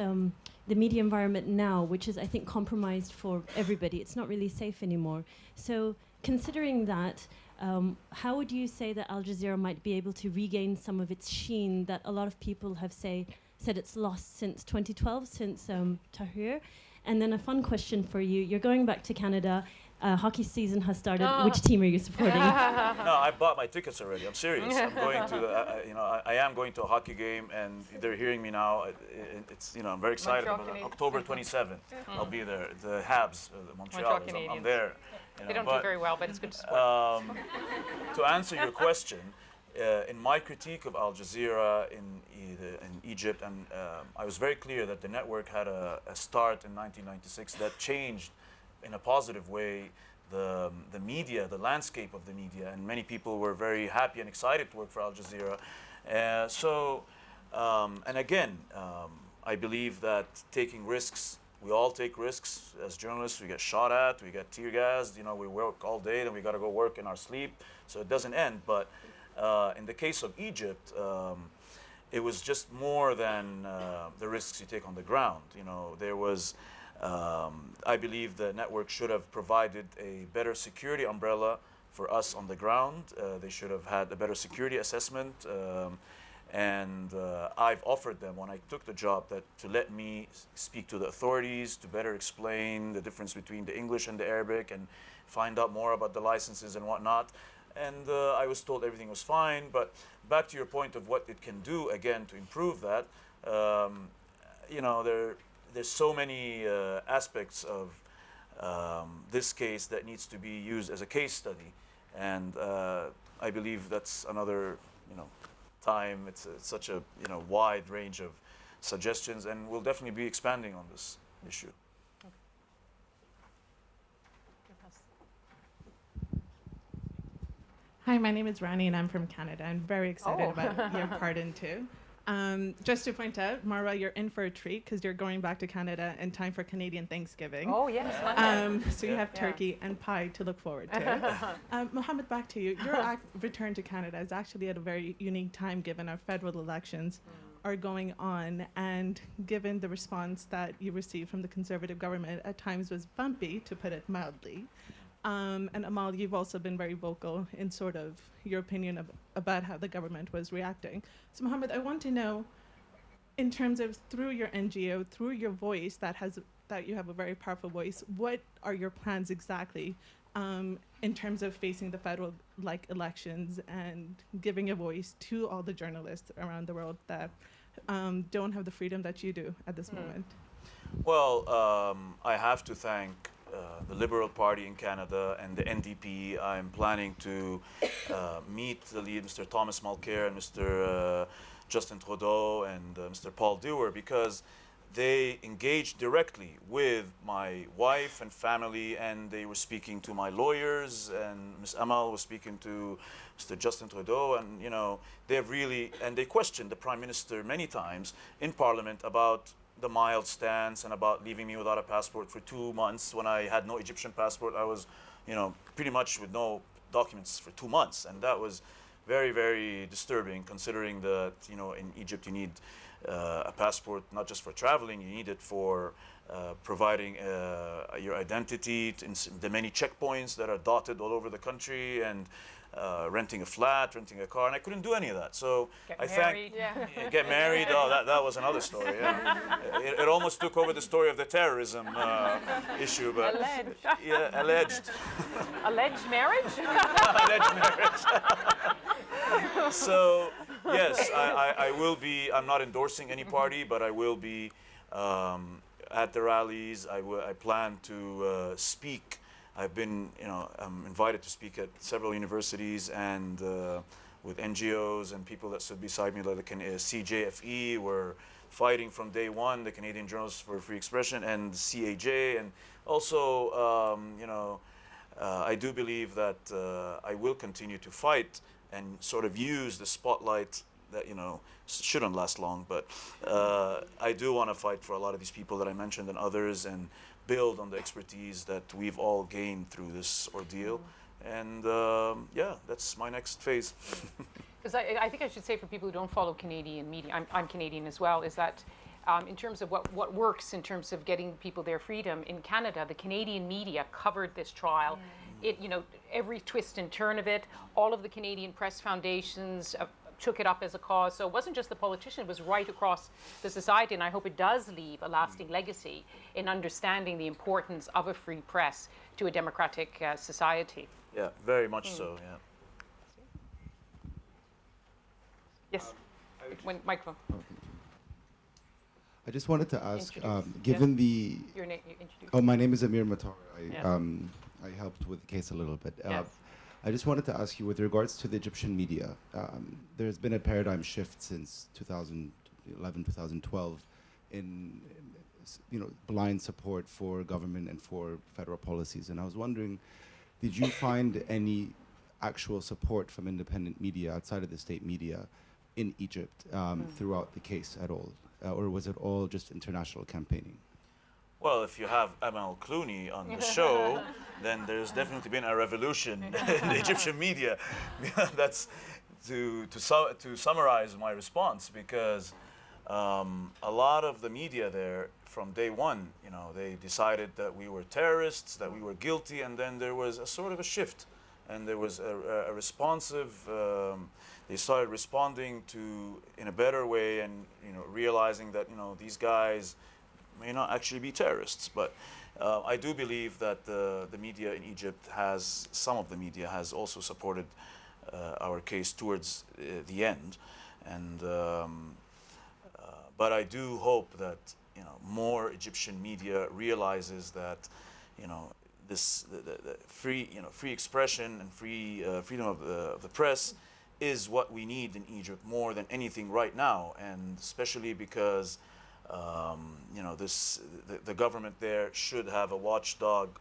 the media environment now, which is, I think, compromised for everybody. It's not really safe anymore. So considering that, how would you say that Al Jazeera might be able to regain some of its sheen that a lot of people have said it's lost since 2012, since Tahrir? And then a fun question for you. You're going back to Canada. Hockey season has started. Which team are you supporting? No, I bought my tickets already. I'm serious. I'm going to, I am going to a hockey game, and they're hearing me now. It's, I'm very excited about it. October 27th, I'll be there. The Habs, the Montreal. I'm there. They don't do very well, but it's good to support. To answer your question, in my critique of Al Jazeera in Egypt, and I was very clear that the network had a start in 1996 that changed in a positive way the media, the landscape of the media, and many people were very happy and excited to work for Al Jazeera. And again, I believe that taking risks, we all take risks as journalists. We get shot at, we get tear gassed, we work all day, then we got to go work in our sleep, so it doesn't end. But in the case of Egypt, it was just more than the risks you take on the ground. There was, I believe the network should have provided a better security umbrella for us on the ground. They should have had a better security assessment. And I've offered them, when I took the job, to let me speak to the authorities to better explain the difference between the English and the Arabic and find out more about the licenses and whatnot. And I was told everything was fine. But back to your point of what it can do, again, to improve that, there's so many aspects of this case that needs to be used as a case study. And I believe that's another, time. It's such a wide range of suggestions, and we'll definitely be expanding on this issue. Hi, my name is Rani, and I'm from Canada. I'm very excited about your pardon too. Just to point out, Marwa, you're in for a treat because you're going back to Canada in time for Canadian Thanksgiving. Oh, yes. So you have turkey and pie to look forward to. Mohamed, back to you. Your return to Canada is actually at a very unique time given our federal elections are going on, and given the response that you received from the Conservative government at times was bumpy, to put it mildly. And Amal, you've also been very vocal in sort of your opinion about how the government was reacting. So Mohamed, I want to know, in terms of through your NGO, through your voice that you have a very powerful voice, what are your plans exactly in terms of facing the federal elections and giving a voice to all the journalists around the world that don't have the freedom that you do at this moment? Well, I have to thank the Liberal Party in Canada and the NDP. I'm planning to meet the lead, Mr. Thomas Mulcair and Mr. Justin Trudeau and Mr. Paul Dewar, because they engaged directly with my wife and family, and they were speaking to my lawyers, and Ms. Amal was speaking to Mr. Justin Trudeau, and they questioned the Prime Minister many times in Parliament about the mild stance and about leaving me without a passport for 2 months when I had no Egyptian passport. I was, pretty much with no documents for 2 months, and that was very, very disturbing, considering that, in Egypt you need a passport not just for traveling, you need it for providing your identity in the many checkpoints that are dotted all over the country, and renting a flat, renting a car, and I couldn't do any of that. So get married. Oh, that was another story. Yeah. It almost took over the story of the terrorism issue, but Alleged. Yeah, alleged. Alleged marriage? Alleged marriage. So yes, I will be. I'm not endorsing any party, but I will be at the rallies. I plan to speak. I've been, I'm invited to speak at several universities and with NGOs and people that stood beside me, like the CJFE, where fighting from day one, the Canadian Journalists for Free Expression and CAJ, and also, I do believe that I will continue to fight and sort of use the spotlight that, shouldn't last long, but I do want to fight for a lot of these people that I mentioned and others, and build on the expertise that we've all gained through this ordeal. And that's my next phase. Because I think I should say, for people who don't follow Canadian media, I'm Canadian as well, is that in terms of what works in terms of getting people their freedom in Canada, the Canadian media covered this trial. It, every twist and turn of it, all of the Canadian press foundations took it up as a cause. So it wasn't just the politician, it was right across the society. And I hope it does leave a lasting legacy in understanding the importance of a free press to a democratic society. Yeah, very much so, yeah. Yes, microphone. I just wanted to ask, Introduce. given Your name, you introduce. Oh, my name is Amir Matar. Yeah. I helped with the case a little bit. Yes. I just wanted to ask you, with regards to the Egyptian media, there's been a paradigm shift since 2011, 2012 in blind support for government and for federal policies. And I was wondering, did you find any actual support from independent media outside of the state media in Egypt throughout the case at all? Or was it all just international campaigning? Well, if you have Amal Clooney on the show, then there's definitely been a revolution in the Egyptian media. That's to summarize my response, because a lot of the media there from day one, they decided that we were terrorists, that we were guilty, and then there was a sort of a shift, and there was a responsive. They started responding in a better way, and realizing that these guys may not actually be terrorists. But I do believe that the media in Egypt some of the media has also supported our case towards the end, and but I do hope that more Egyptian media realizes that this the free expression and freedom of the press is what we need in Egypt more than anything right now, and especially because the government there should have a watchdog,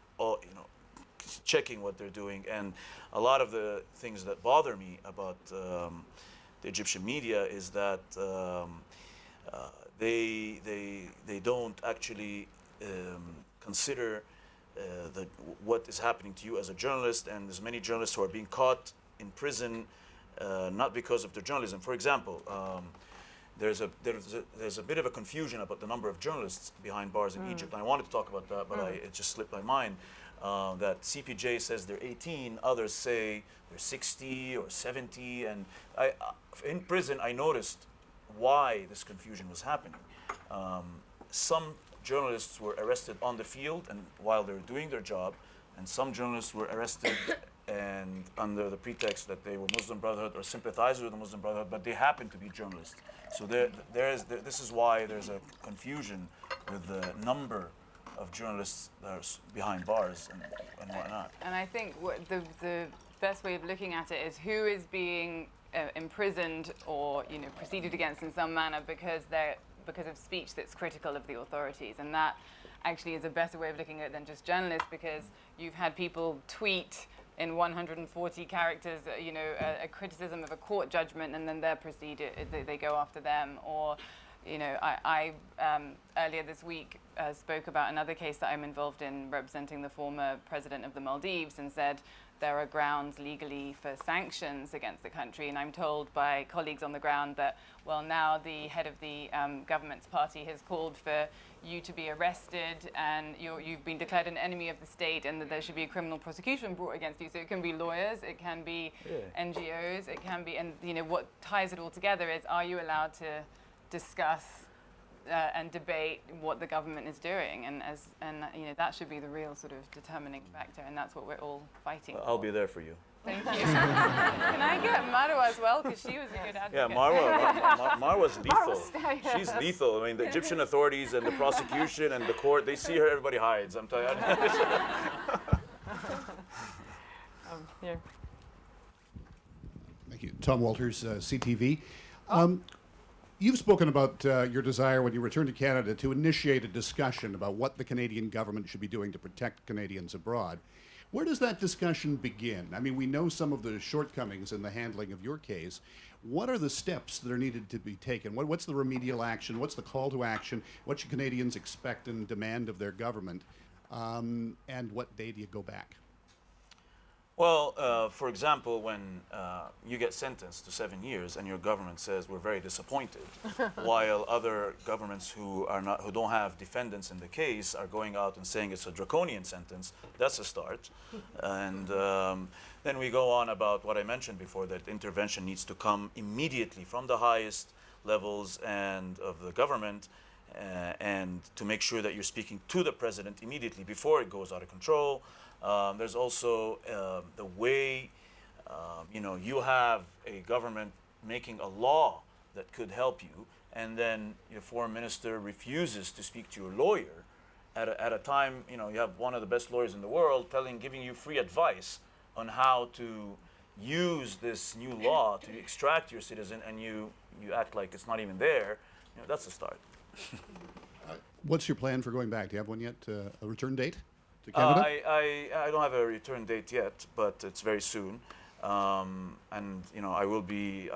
checking what they're doing. And a lot of the things that bother me about the Egyptian media is that they don't actually consider what is happening to you as a journalist, and there's many journalists who are being caught in prison not because of their journalism. For example, there's a bit of a confusion about the number of journalists behind bars in Egypt. And I wanted to talk about that, but it just slipped my mind. That CPJ says they're 18, others say they're 60 or 70, and in prison I noticed why this confusion was happening. Some journalists were arrested on the field and while they were doing their job, and some journalists were arrested and under the pretext that they were Muslim Brotherhood or sympathizers with the Muslim Brotherhood, but they happened to be journalists. So this is why there's a confusion with the number of journalists that are behind bars and whatnot. And I think the best way of looking at it is who is being imprisoned or proceeded against in some manner because of speech that's critical of the authorities, and that actually is a better way of looking at it than just journalists, because you've had people tweet in 140 characters, a criticism of a court judgment, and then they go after them. Or, I earlier this week spoke about another case that I'm involved in, representing the former president of the Maldives, and said there are grounds legally for sanctions against the country. And I'm told by colleagues on the ground that, well, now the head of the government's party has called for you to be arrested, and you've been declared an enemy of the state, and that there should be a criminal prosecution brought against you. So it can be lawyers, it can be NGOs, it can be, and what ties it all together is, are you allowed to discuss and debate what the government is doing, and that should be the real sort of determining factor, and that's what we're all fighting for. I'll be there for you. Thank you. Can I get Marwa as well, because she was a good advocate. Yeah, Marwa's lethal. She's lethal. I mean, the Egyptian authorities and the prosecution and the court, they see her, everybody hides. I'm telling you. Thank you. Tom Walters, CTV. You've spoken about your desire when you return to Canada to initiate a discussion about what the Canadian government should be doing to protect Canadians abroad. Where does that discussion begin? I mean, we know some of the shortcomings in the handling of your case. What are the steps that are needed to be taken? What's the remedial action? What's the call to action? What should Canadians expect and demand of their government? And what day do you go back? Well, for example, when you get sentenced to 7 years and your government says we're very disappointed, while other governments who don't have defendants in the case are going out and saying it's a draconian sentence, that's a start. And then we go on about what I mentioned before, that intervention needs to come immediately from the highest levels and of the government, and to make sure that you're speaking to the president immediately before it goes out of control. There's also the way, you have a government making a law that could help you, and then your foreign minister refuses to speak to your lawyer at a time, you have one of the best lawyers in the world giving you free advice on how to use this new law to extract your citizen, and you act like it's not even there. That's a start. What's your plan for going back? Do you have one yet? A return date to Canada? I don't have a return date yet, but it's very soon. And I will be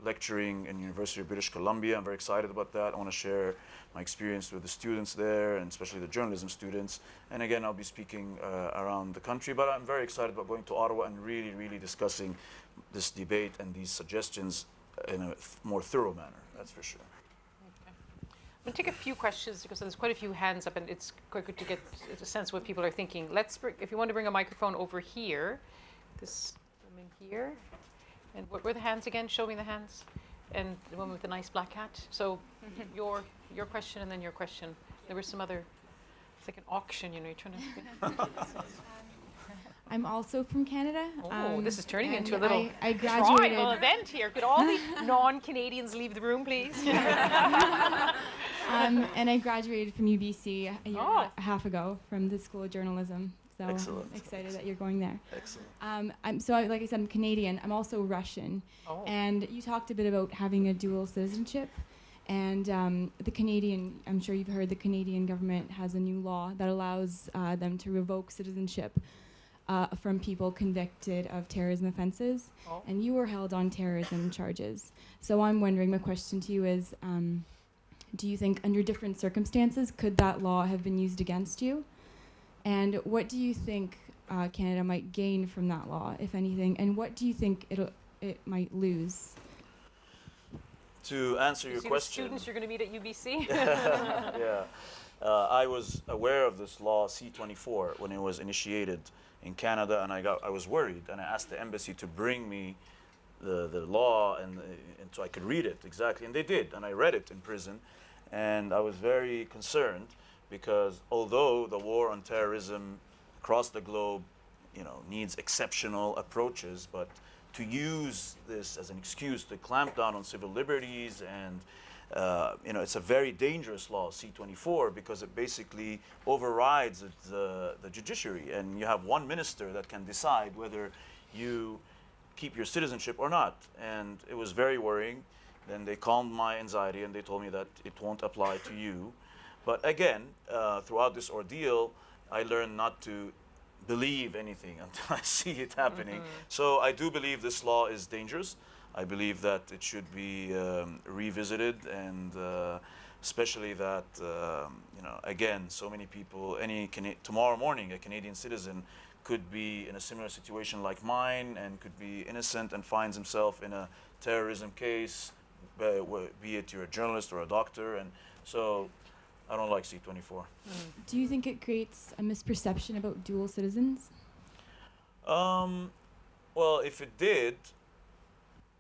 lecturing in University of British Columbia. I'm very excited about that. I want to share my experience with the students there, and especially the journalism students. And again, I'll be speaking around the country. But I'm very excited about going to Ottawa and really, really discussing this debate and these suggestions in a more thorough manner. That's for sure. We'll take a few questions because there's quite a few hands up, and it's quite good to get a sense of what people are thinking. If you want to bring a microphone over here, this woman here, and what were the hands again? Show me the hands. And the woman with the nice black hat. So your question and then your question. There was some other. It's like an auction, you're trying to. I'm also from Canada. Oh, this is turning into a little I graduated. tribal event here. Could all the non-Canadians leave the room, please? And I graduated from UBC a year and a half ago from the School of Journalism. So Excellent. I'm excited that you're going there. Excellent. Like I said, I'm Canadian. I'm also Russian. Oh. And you talked a bit about having a dual citizenship. And the Canadian, I'm sure you've heard, the Canadian government has a new law that allows them to revoke citizenship from people convicted of terrorism offenses. Oh. And you were held on terrorism charges. So I'm wondering, my question to you is, do you think under different circumstances could that law have been used against you? And what do you think Canada might gain from that law, if anything? And what do you think it might lose? To answer your The question. students you're going to meet at UBC? Yeah. I was aware of this law C-24 when it was initiated in Canada, and I was worried, and I asked the embassy to bring me the law and so I could read it exactly, and they did, and I read it in prison, and I was very concerned because although the war on terrorism across the globe, needs exceptional approaches, but to use this as an excuse to clamp down on civil liberties and it's a very dangerous law, C-24, because it basically overrides the judiciary, and you have one minister that can decide whether you keep your citizenship or not. And it was very worrying. Then they calmed my anxiety and they told me that it won't apply to you. But again, throughout this ordeal, I learned not to believe anything until I see it happening. So I do believe this law is dangerous. I believe that it should be revisited, and especially that, again, so many people, tomorrow morning, a Canadian citizen could be in a similar situation like mine and could be innocent and finds himself in a terrorism case, be it you're a journalist or a doctor. And so I don't like C-24. Do you think it creates a misperception about dual citizens? Well, if it did,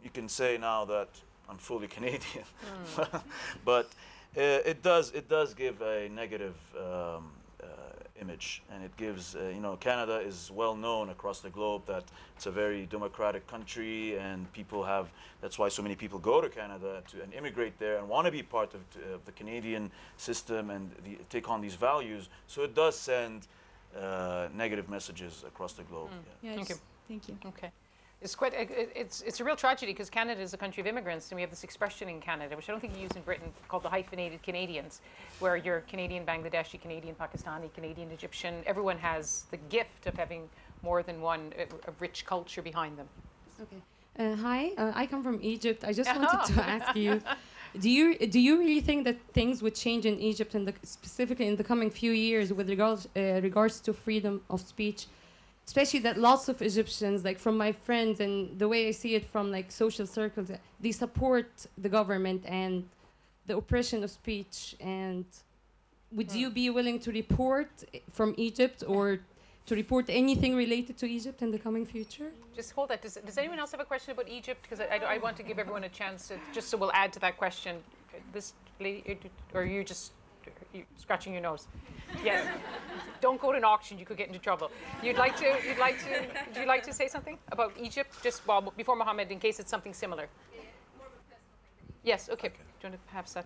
you can say now that I'm fully Canadian. But it does give a negative image, and it gives, Canada is well known across the globe that it's a very democratic country, and that's why so many people go to Canada and immigrate there and want to be part of the Canadian system and take on these values. So it does send negative messages across the globe. Yeah, Thank you. Thank you. Okay. It's quite. It's a real tragedy because Canada is a country of immigrants, and we have this expression in Canada, which I don't think you use in Britain, called the hyphenated Canadians, where you're Canadian, Bangladeshi, Canadian, Pakistani, Canadian, Egyptian. Everyone has the gift of having more than one a rich culture behind them. Okay. Hi, I come from Egypt. I just wanted to ask you, do you really think that things would change in Egypt, specifically in the coming few years, with regards to freedom of speech? Especially that lots of Egyptians, like from my friends and the way I see it from like social circles, they support the government and the oppression of speech. And would you be willing to report from Egypt or to report anything related to Egypt in the coming future? Just hold that. Does anyone else have a question about Egypt? Because I want to give everyone a chance to, just so we'll add to that question. This lady, or you scratching your nose? Yes. Don't go to an auction. You could get into trouble. Would you like to say something about Egypt just before Mohamed, in case it's something similar? Yes. Okay. Do you want to have that?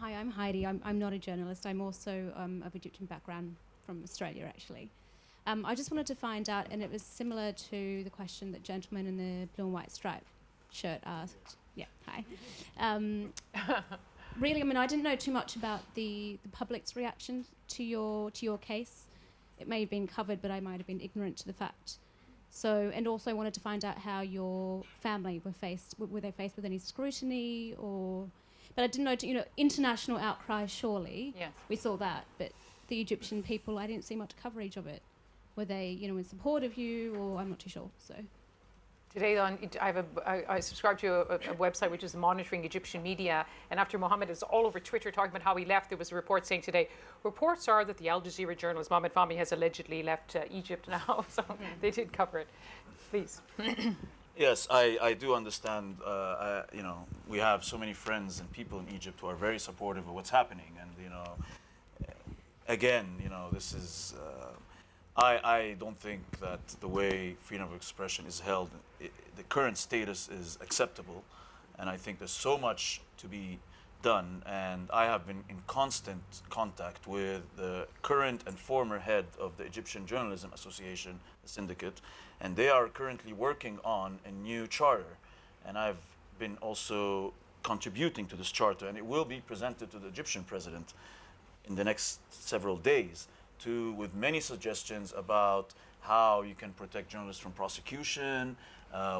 Hi, I'm Heidi. I'm not a journalist. I'm also of Egyptian background from Australia, actually. I just wanted to find out, and it was similar to the question that gentleman in the blue and white stripe shirt asked. Yeah, hi. Really, I mean, I didn't know too much about the public's reaction to your case. It may have been covered, but I might have been ignorant to the fact. So, and also wanted to find out how your family were they faced with any scrutiny or... But I didn't know, international outcry, surely. Yes. We saw that, but the Egyptian people, I didn't see much coverage of it. Were they, in support of you, or I'm not too sure, so... Today I subscribe to a website which is monitoring Egyptian media, and after Mohamed is all over Twitter talking about how he left, there was a report saying today, reports are that the Al Jazeera journalist Mohamed Fahmy has allegedly left Egypt now, so they did cover it. Please. Yes, I do understand. We have so many friends and people in Egypt who are very supportive of what's happening, and again, this is. I don't think that the way freedom of expression is held, the current status is acceptable, and I think there's so much to be done. And I have been in constant contact with the current and former head of the Egyptian Journalism Association, the syndicate, and they are currently working on a new charter. And I've been also contributing to this charter, and it will be presented to the Egyptian president in the next several days, with many suggestions about how you can protect journalists from prosecution,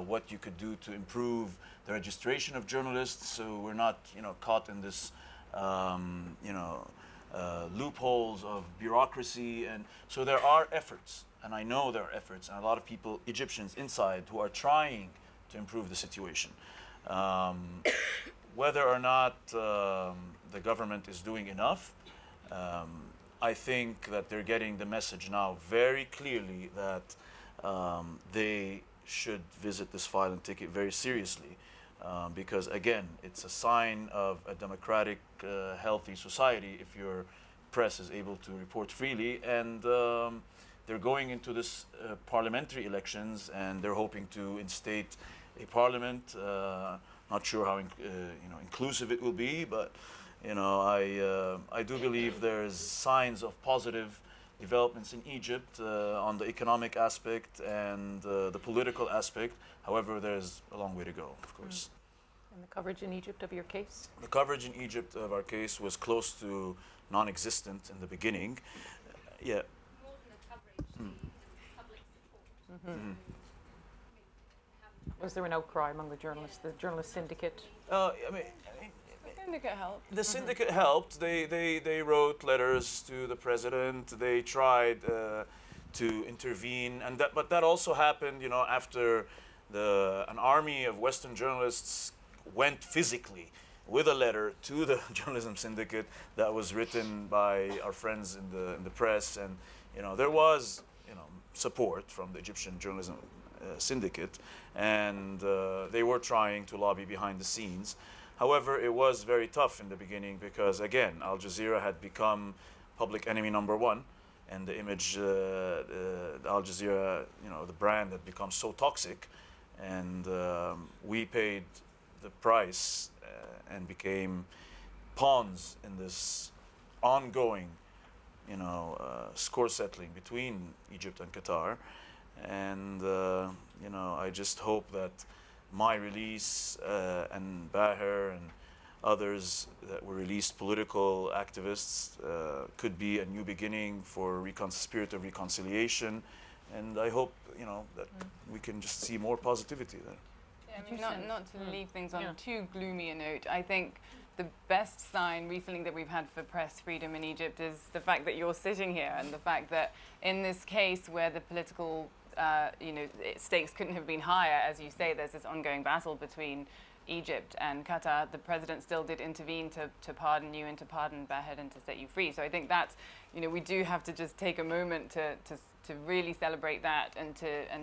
what you could do to improve the registration of journalists, so we're not, caught in this, loopholes of bureaucracy. And so there are efforts, and I know there are efforts, and a lot of people, Egyptians inside, who are trying to improve the situation. Whether or not the government is doing enough, I think that they're getting the message now very clearly that they should visit this file and take it very seriously, because again, it's a sign of a democratic, healthy society if your press is able to report freely. And they're going into this parliamentary elections, and they're hoping to instate a parliament. Not sure how inclusive it will be, but I do believe there's signs of positive developments in Egypt on the economic aspect and the political aspect. However, there's a long way to go, of course. And the coverage in Egypt of your case? The coverage in Egypt of our case was close to non-existent in the beginning. Yeah. More than the coverage, public support. Was there an outcry among the journalist syndicate? Syndicate helped. The syndicate helped. They wrote letters to the president. They tried to intervene, but that also happened, after an army of Western journalists went physically with a letter to the journalism syndicate that was written by our friends in the press, and there was support from the Egyptian journalism syndicate, and they were trying to lobby behind the scenes. However, it was very tough in the beginning because, again, Al Jazeera had become public enemy number one, and the image, Al Jazeera, the brand had become so toxic, and we paid the price and became pawns in this ongoing, score settling between Egypt and Qatar. And I just hope that my release and Baher and others that were released, political activists, could be a new beginning for spirit of reconciliation. And I hope that we can just see more positivity there. Yeah, I mean, not to leave things on too gloomy a note, I think the best sign recently that we've had for press freedom in Egypt is the fact that you're sitting here, and the fact that in this case where the political stakes couldn't have been higher, as you say, there's this ongoing battle between Egypt and Qatar, the president still did intervene to pardon you and to pardon Baher and to set you free. So I think that's, we do have to just take a moment to really celebrate that and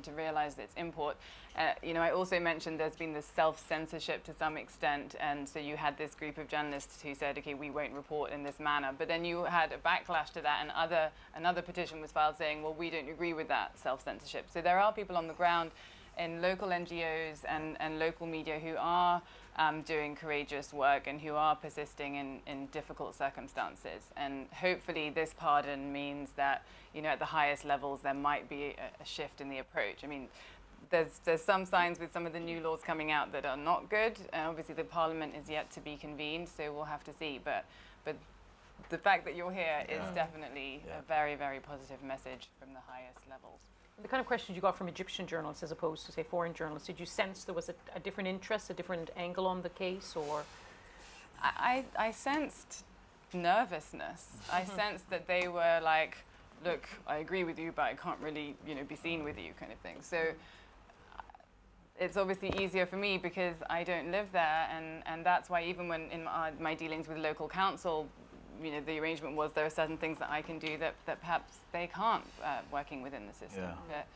to realize its import. I also mentioned there's been this self-censorship to some extent, and so you had this group of journalists who said, okay, we won't report in this manner, but then you had a backlash to that, and another petition was filed saying, well, we don't agree with that self-censorship. So there are people on the ground in local NGOs and local media who are doing courageous work and who are persisting in difficult circumstances. And hopefully this pardon means that, at the highest levels, there might be a shift in the approach. I mean, there's some signs with some of the new laws coming out that are not good. Obviously, the parliament is yet to be convened, so we'll have to see. But the fact that you're here is definitely a very, very positive message from the highest levels. The kind of questions you got from Egyptian journalists as opposed to, say, foreign journalists, did you sense there was a different interest, a different angle on the case, or? I sensed nervousness. I sensed that they were like, look, I agree with you, but I can't really, be seen with you, kind of thing. So it's obviously easier for me because I don't live there, and that's why even when in my dealings with local council, the arrangement was there are certain things that I can do that perhaps they can't working within the system. But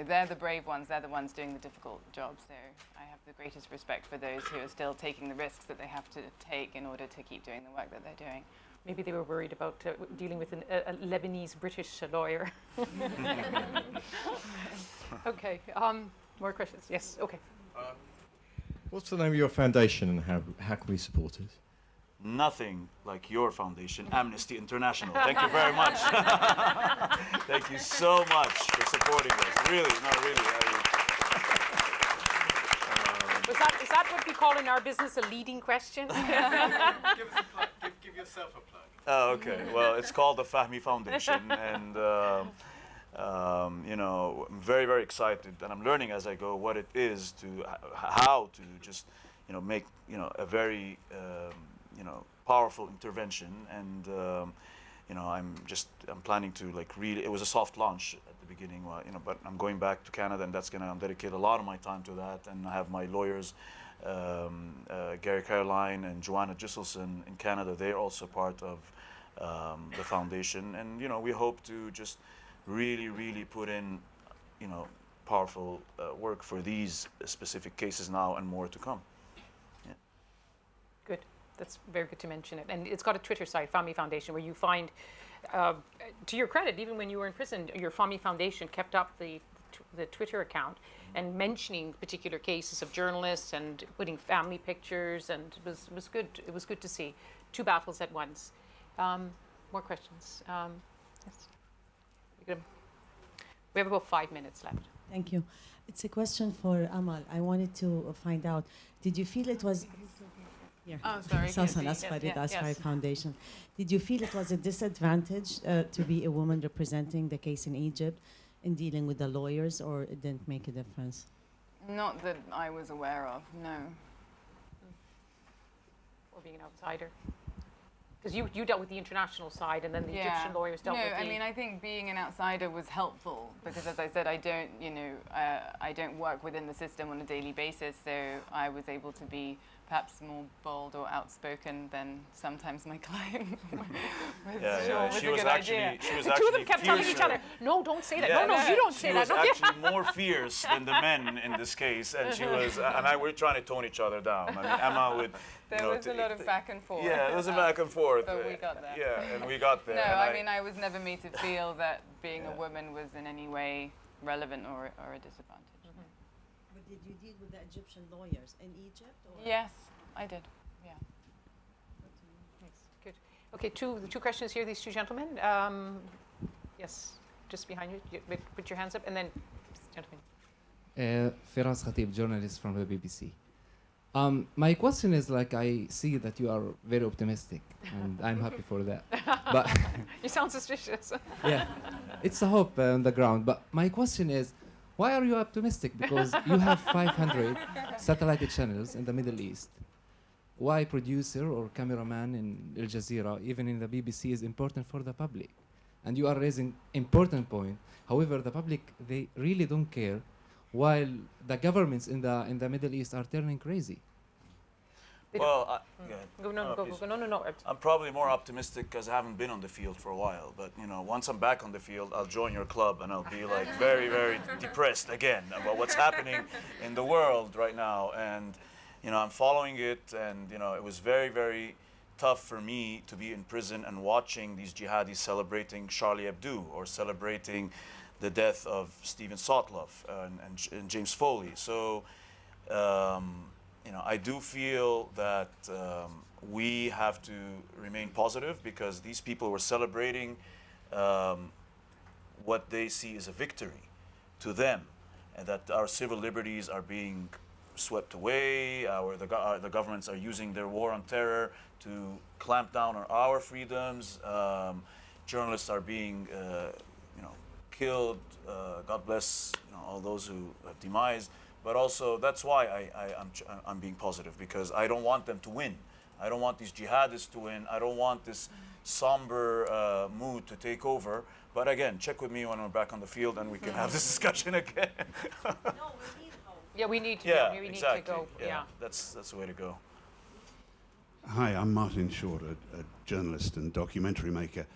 they're the brave ones, they're the ones doing the difficult job. So I have the greatest respect for those who are still taking the risks that they have to take in order to keep doing the work that they're doing. Maybe they were worried about dealing with a Lebanese-British lawyer. Okay, more questions? Yes, okay. What's the name of your foundation and how can we support it? Nothing like your foundation, Amnesty International. Thank you very much. Thank you so much for supporting us. Really, no, really. Is that what we call in our business a leading question? Give us a plug. Give yourself a plug. Oh, okay. Well, it's called the Fahmy Foundation, and I'm very, very excited, and I'm learning as I go what it is how to just, make, a very powerful intervention, and I'm planning to really. It was a soft launch at the beginning, but I'm going back to Canada, and I'm dedicate a lot of my time to that, and I have my lawyers, Gary Caroline and Joanna Giselson in Canada. They're also part of the foundation, and we hope to just really, really put in, powerful work for these specific cases now and more to come. Good. That's very good to mention it. And it's got a Twitter site, Fahmy Foundation, where you find, to your credit, even when you were in prison, your Fahmy Foundation kept up the Twitter account and mentioning particular cases of journalists and putting family pictures, and it was good. It was good to see. Two battles at once. More questions? Yes. We have about 5 minutes left. Thank you. It's a question for Amal. I wanted to find out, did you feel it was... Yeah. Oh, sorry. Yes. Foundation. Did you feel it was a disadvantage to be a woman representing the case in Egypt in dealing with the lawyers, or it didn't make a difference? Not that I was aware of, no. Or being an outsider? Because you dealt with the international side, and then the Egyptian lawyers dealt with the... No, I mean, I think being an outsider was helpful because, as I said, I don't work within the system on a daily basis, so I was able to be perhaps more bold or outspoken than sometimes my client she was actually the two of them kept telling each other, no, don't say that. No, you don't say that. She was actually more fierce than the men in this case, and she was, and I were trying to tone each other down. I mean, Emma would... There was a lot of back and forth. Yeah, there was a back and forth. But we got there. Yeah, and we got there. No, I mean, I was never made to feel that being a woman was in any way relevant or a disadvantage. Mm-hmm. But did you deal with the Egyptian lawyers in Egypt? Or? Yes, I did. Yeah. Nice. Good. Okay, two questions here. These two gentlemen. Yes. just behind you. Put your hands up, and then, gentlemen. Firas Khatib, journalist from the BBC. My question is, like, I see that you are very optimistic, and I'm happy for that. But you sound suspicious. yeah, it's a hope on the ground. But my question is, why are you optimistic? Because you have 500 satellite channels in the Middle East. Why producer or cameraman in Al Jazeera, even in the BBC, is important for the public? And you are raising important point. However, the public, they really don't care, while the governments in the Middle East are turning crazy. Well, No. I'm probably more optimistic because I haven't been on the field for a while. But you know, once I'm back on the field, I'll join your club and I'll be like very, very depressed again about what's happening in the world right now. And you know, I'm following it, and you know, it was very, very tough for me to be in prison and watching these jihadis celebrating Charlie Hebdo or celebrating the death of Stephen Sotloff and James Foley. So. You know, I do feel that we have to remain positive because these people were celebrating what they see as a victory to them, and that our civil liberties are being swept away. The governments are using their war on terror to clamp down on our freedoms. Journalists are being, you know, killed. God bless, you know, all those who have demised. But also, that's why I'm being positive, because I don't want them to win. I don't want these jihadists to win. I don't want this somber mood to take over. But again, check with me when we're back on the field and we can have this discussion again. Yeah, we need to. Yeah, we need exactly. to go. Yeah, that's the way to go. Hi, I'm Martin Short, a journalist and documentary maker.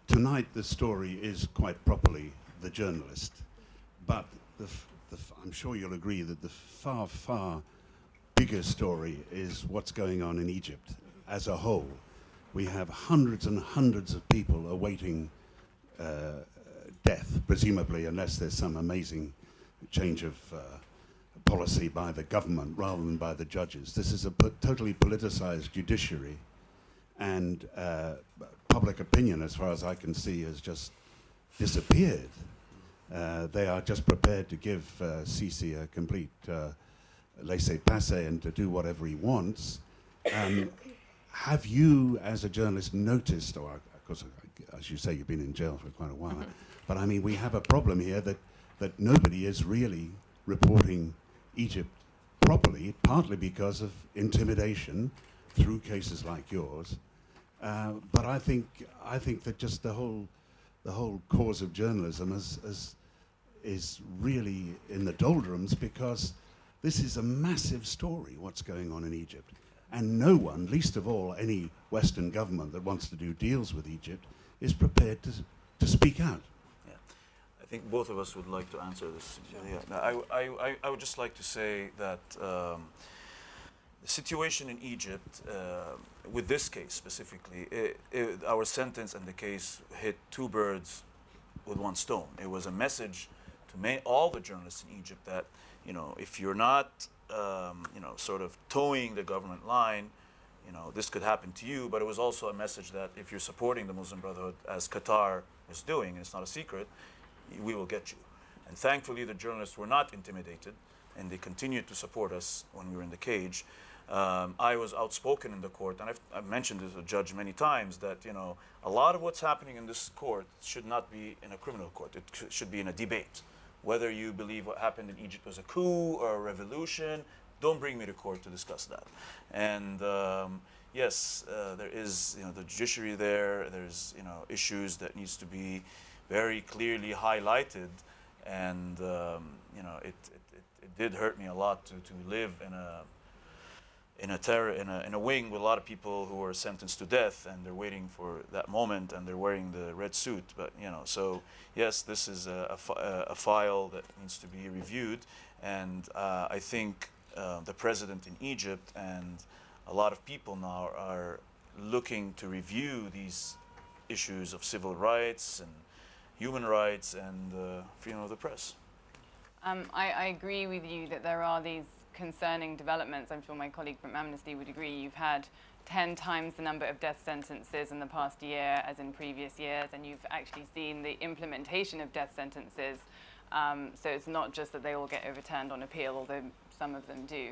Tonight, the story is quite properly the journalist, but I'm sure you'll agree that the far, far bigger story is what's going on in Egypt as a whole. We have hundreds and hundreds of people awaiting death, presumably, unless there's some amazing change of policy by the government rather than by the judges. This is a totally politicized judiciary, and public opinion, as far as I can see, has just disappeared. They are just prepared to give Sisi a complete laissez-passer and to do whatever he wants. Have you, as a journalist, noticed, or of course, as you say, you've been in jail for quite a while, but I mean, we have a problem here that nobody is really reporting Egypt properly, partly because of intimidation through cases like yours. But I think that just the whole cause of journalism is really in the doldrums, because this is a massive story, what's going on in Egypt. And no one, least of all any Western government that wants to do deals with Egypt, is prepared to speak out. Yeah. I think both of us would like to answer this. Yeah. I would just like to say that the situation in Egypt, with this case specifically, our sentence and the case hit two birds with one stone. It was a message to all the journalists in Egypt that, you know, if you're not, you know, sort of towing the government line, you know, this could happen to you. But it was also a message that if you're supporting the Muslim Brotherhood, as Qatar is doing, and it's not a secret, we will get you. And thankfully, the journalists were not intimidated, and they continued to support us when we were in the cage. I was outspoken in the court, and I've mentioned this to the judge many times, that, you know, a lot of what's happening in this court should not be in a criminal court. It should be in a debate. Whether you believe what happened in Egypt was a coup or a revolution, don't bring me to court to discuss that. And yes, there is, you know, the judiciary there. There's, you know, issues that needs to be very clearly highlighted. And you know, it did hurt me a lot to live in a wing with a lot of people who were sentenced to death, and they're waiting for that moment, and they're wearing the red suit. But, you know, so yes, this is a file that needs to be reviewed, and I think the president in Egypt and a lot of people now are looking to review these issues of civil rights and human rights and freedom of the press. I agree with you that there are these concerning developments. I'm sure my colleague from Amnesty would agree. You've had 10 times the number of death sentences in the past year as in previous years, and you've actually seen the implementation of death sentences. So it's not just that they all get overturned on appeal, although some of them do.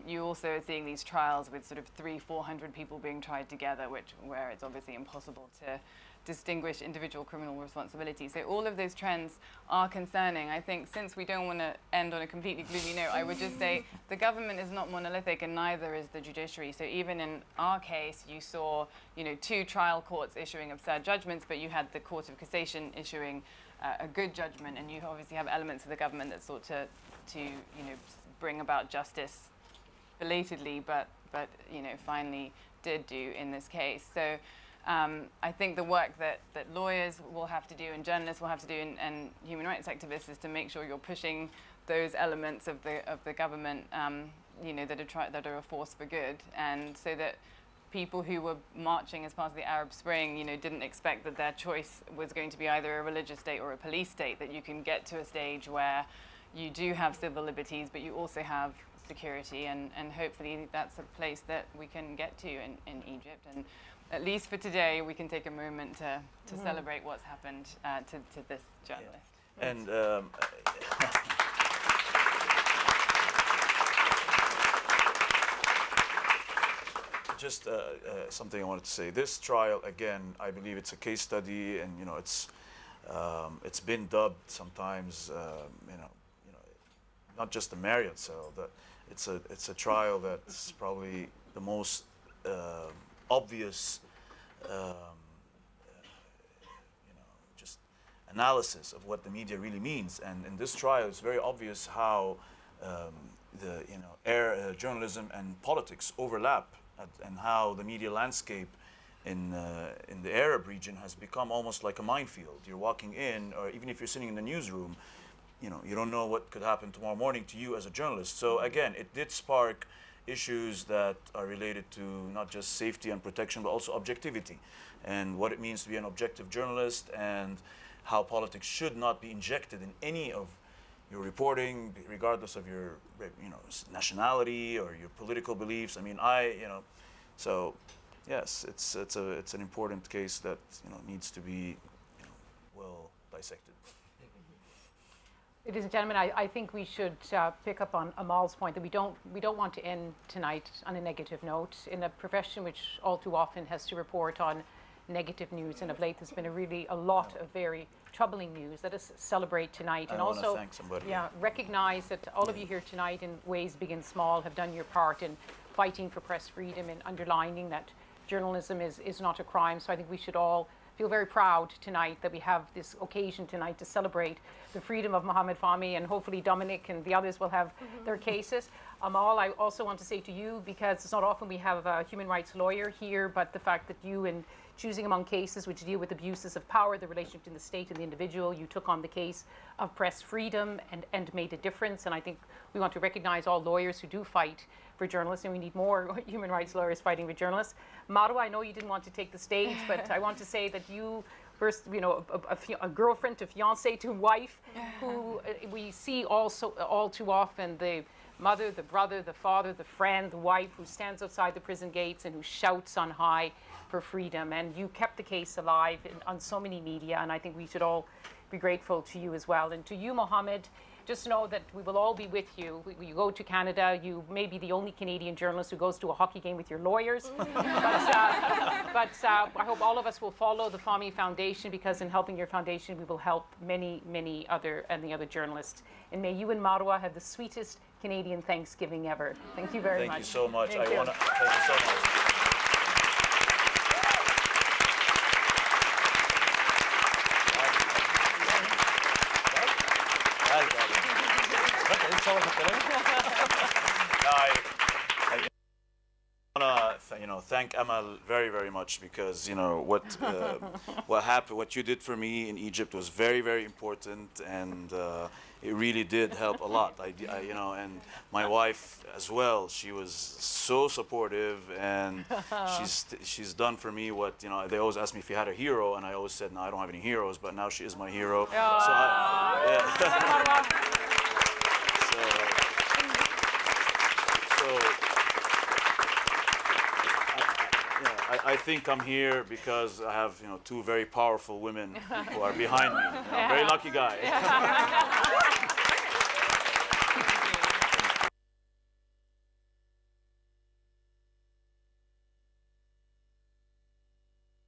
You also are seeing these trials with sort of 300-400 people being tried together, where it's obviously impossible to distinguish individual criminal responsibility. So all of those trends are concerning. I think since we don't want to end on a completely gloomy note, I would just say the government is not monolithic, and neither is the judiciary. So even in our case, you saw, 2 trial courts issuing absurd judgments, but you had the Court of Cassation issuing a good judgment, and you obviously have elements of the government that sought to bring about justice belatedly, but finally did do in this case. So I think the work that lawyers will have to do and journalists will have to do and human rights activists is to make sure you're pushing those elements of the government that are a force for good, and so that people who were marching as part of the Arab Spring, didn't expect that their choice was going to be either a religious state or a police state, that you can get to a stage where you do have civil liberties, but you also have security, and hopefully that's a place that we can get to in Egypt. And at least for today, we can take a moment to celebrate what's happened to this journalist. Yeah. And just something I wanted to say. This trial, again, I believe it's a case study, and it's been dubbed sometimes, not just the Marriott cell. That it's a trial that's probably the most obvious, just analysis of what the media really means. And in this trial, it's very obvious how journalism and politics overlap, and how the media landscape in the Arab region has become almost like a minefield. You're walking in, or even if you're sitting in the newsroom, you don't know what could happen tomorrow morning to you as a journalist. So again, it did spark issues that are related to not just safety and protection, but also objectivity, and what it means to be an objective journalist, and how politics should not be injected in any of your reporting, regardless of your nationality or your political beliefs. I mean, so yes, it's an important case that needs to be well dissected. Ladies and gentlemen, I think we should pick up on Amal's point that we don't want to end tonight on a negative note in a profession which all too often has to report on negative news, and of late there's been a lot of very troubling news. Let us celebrate tonight, and also recognize that all of you here tonight, in ways big and small, have done your part in fighting for press freedom and underlining that journalism is not a crime. So I think we should all feel very proud tonight that we have this occasion tonight to celebrate the freedom of Mohamed Fahmy, and hopefully Dominic and the others will have their cases. Amal, I also want to say to you, because it's not often we have a human rights lawyer here, but the fact that you, in choosing among cases which deal with abuses of power, the relationship between the state and the individual, you took on the case of press freedom and made a difference. And I think we want to recognize all lawyers who do fight for journalists, and we need more human rights lawyers fighting for journalists. Marwa, I know you didn't want to take the stage, but I want to say that you first, a girlfriend to fiance to wife, who we see also all too often, the mother, the brother, the father, the friend, the wife who stands outside the prison gates and who shouts on high for freedom. And you kept the case alive on so many media, and I think we should all be grateful to you as well. And to you, Mohamed, just know that we will all be with you. You go to Canada, you may be the only Canadian journalist who goes to a hockey game with your lawyers. but I hope all of us will follow the Fahmy Foundation, because in helping your foundation, we will help many other journalists. And may you and Marwa have the sweetest Canadian Thanksgiving ever. Thank you very much. Thank you so much. Thank you so much. I want to thank Amal very much, because what happened, what you did for me in Egypt was very important, and it really did help a lot. And my wife as well, she was so supportive, and she's done for me what they always ask me if you had a hero, and I always said no, I don't have any heroes, but now she is my hero. So think I'm here because I have, two very powerful women who are behind me. Very lucky guy.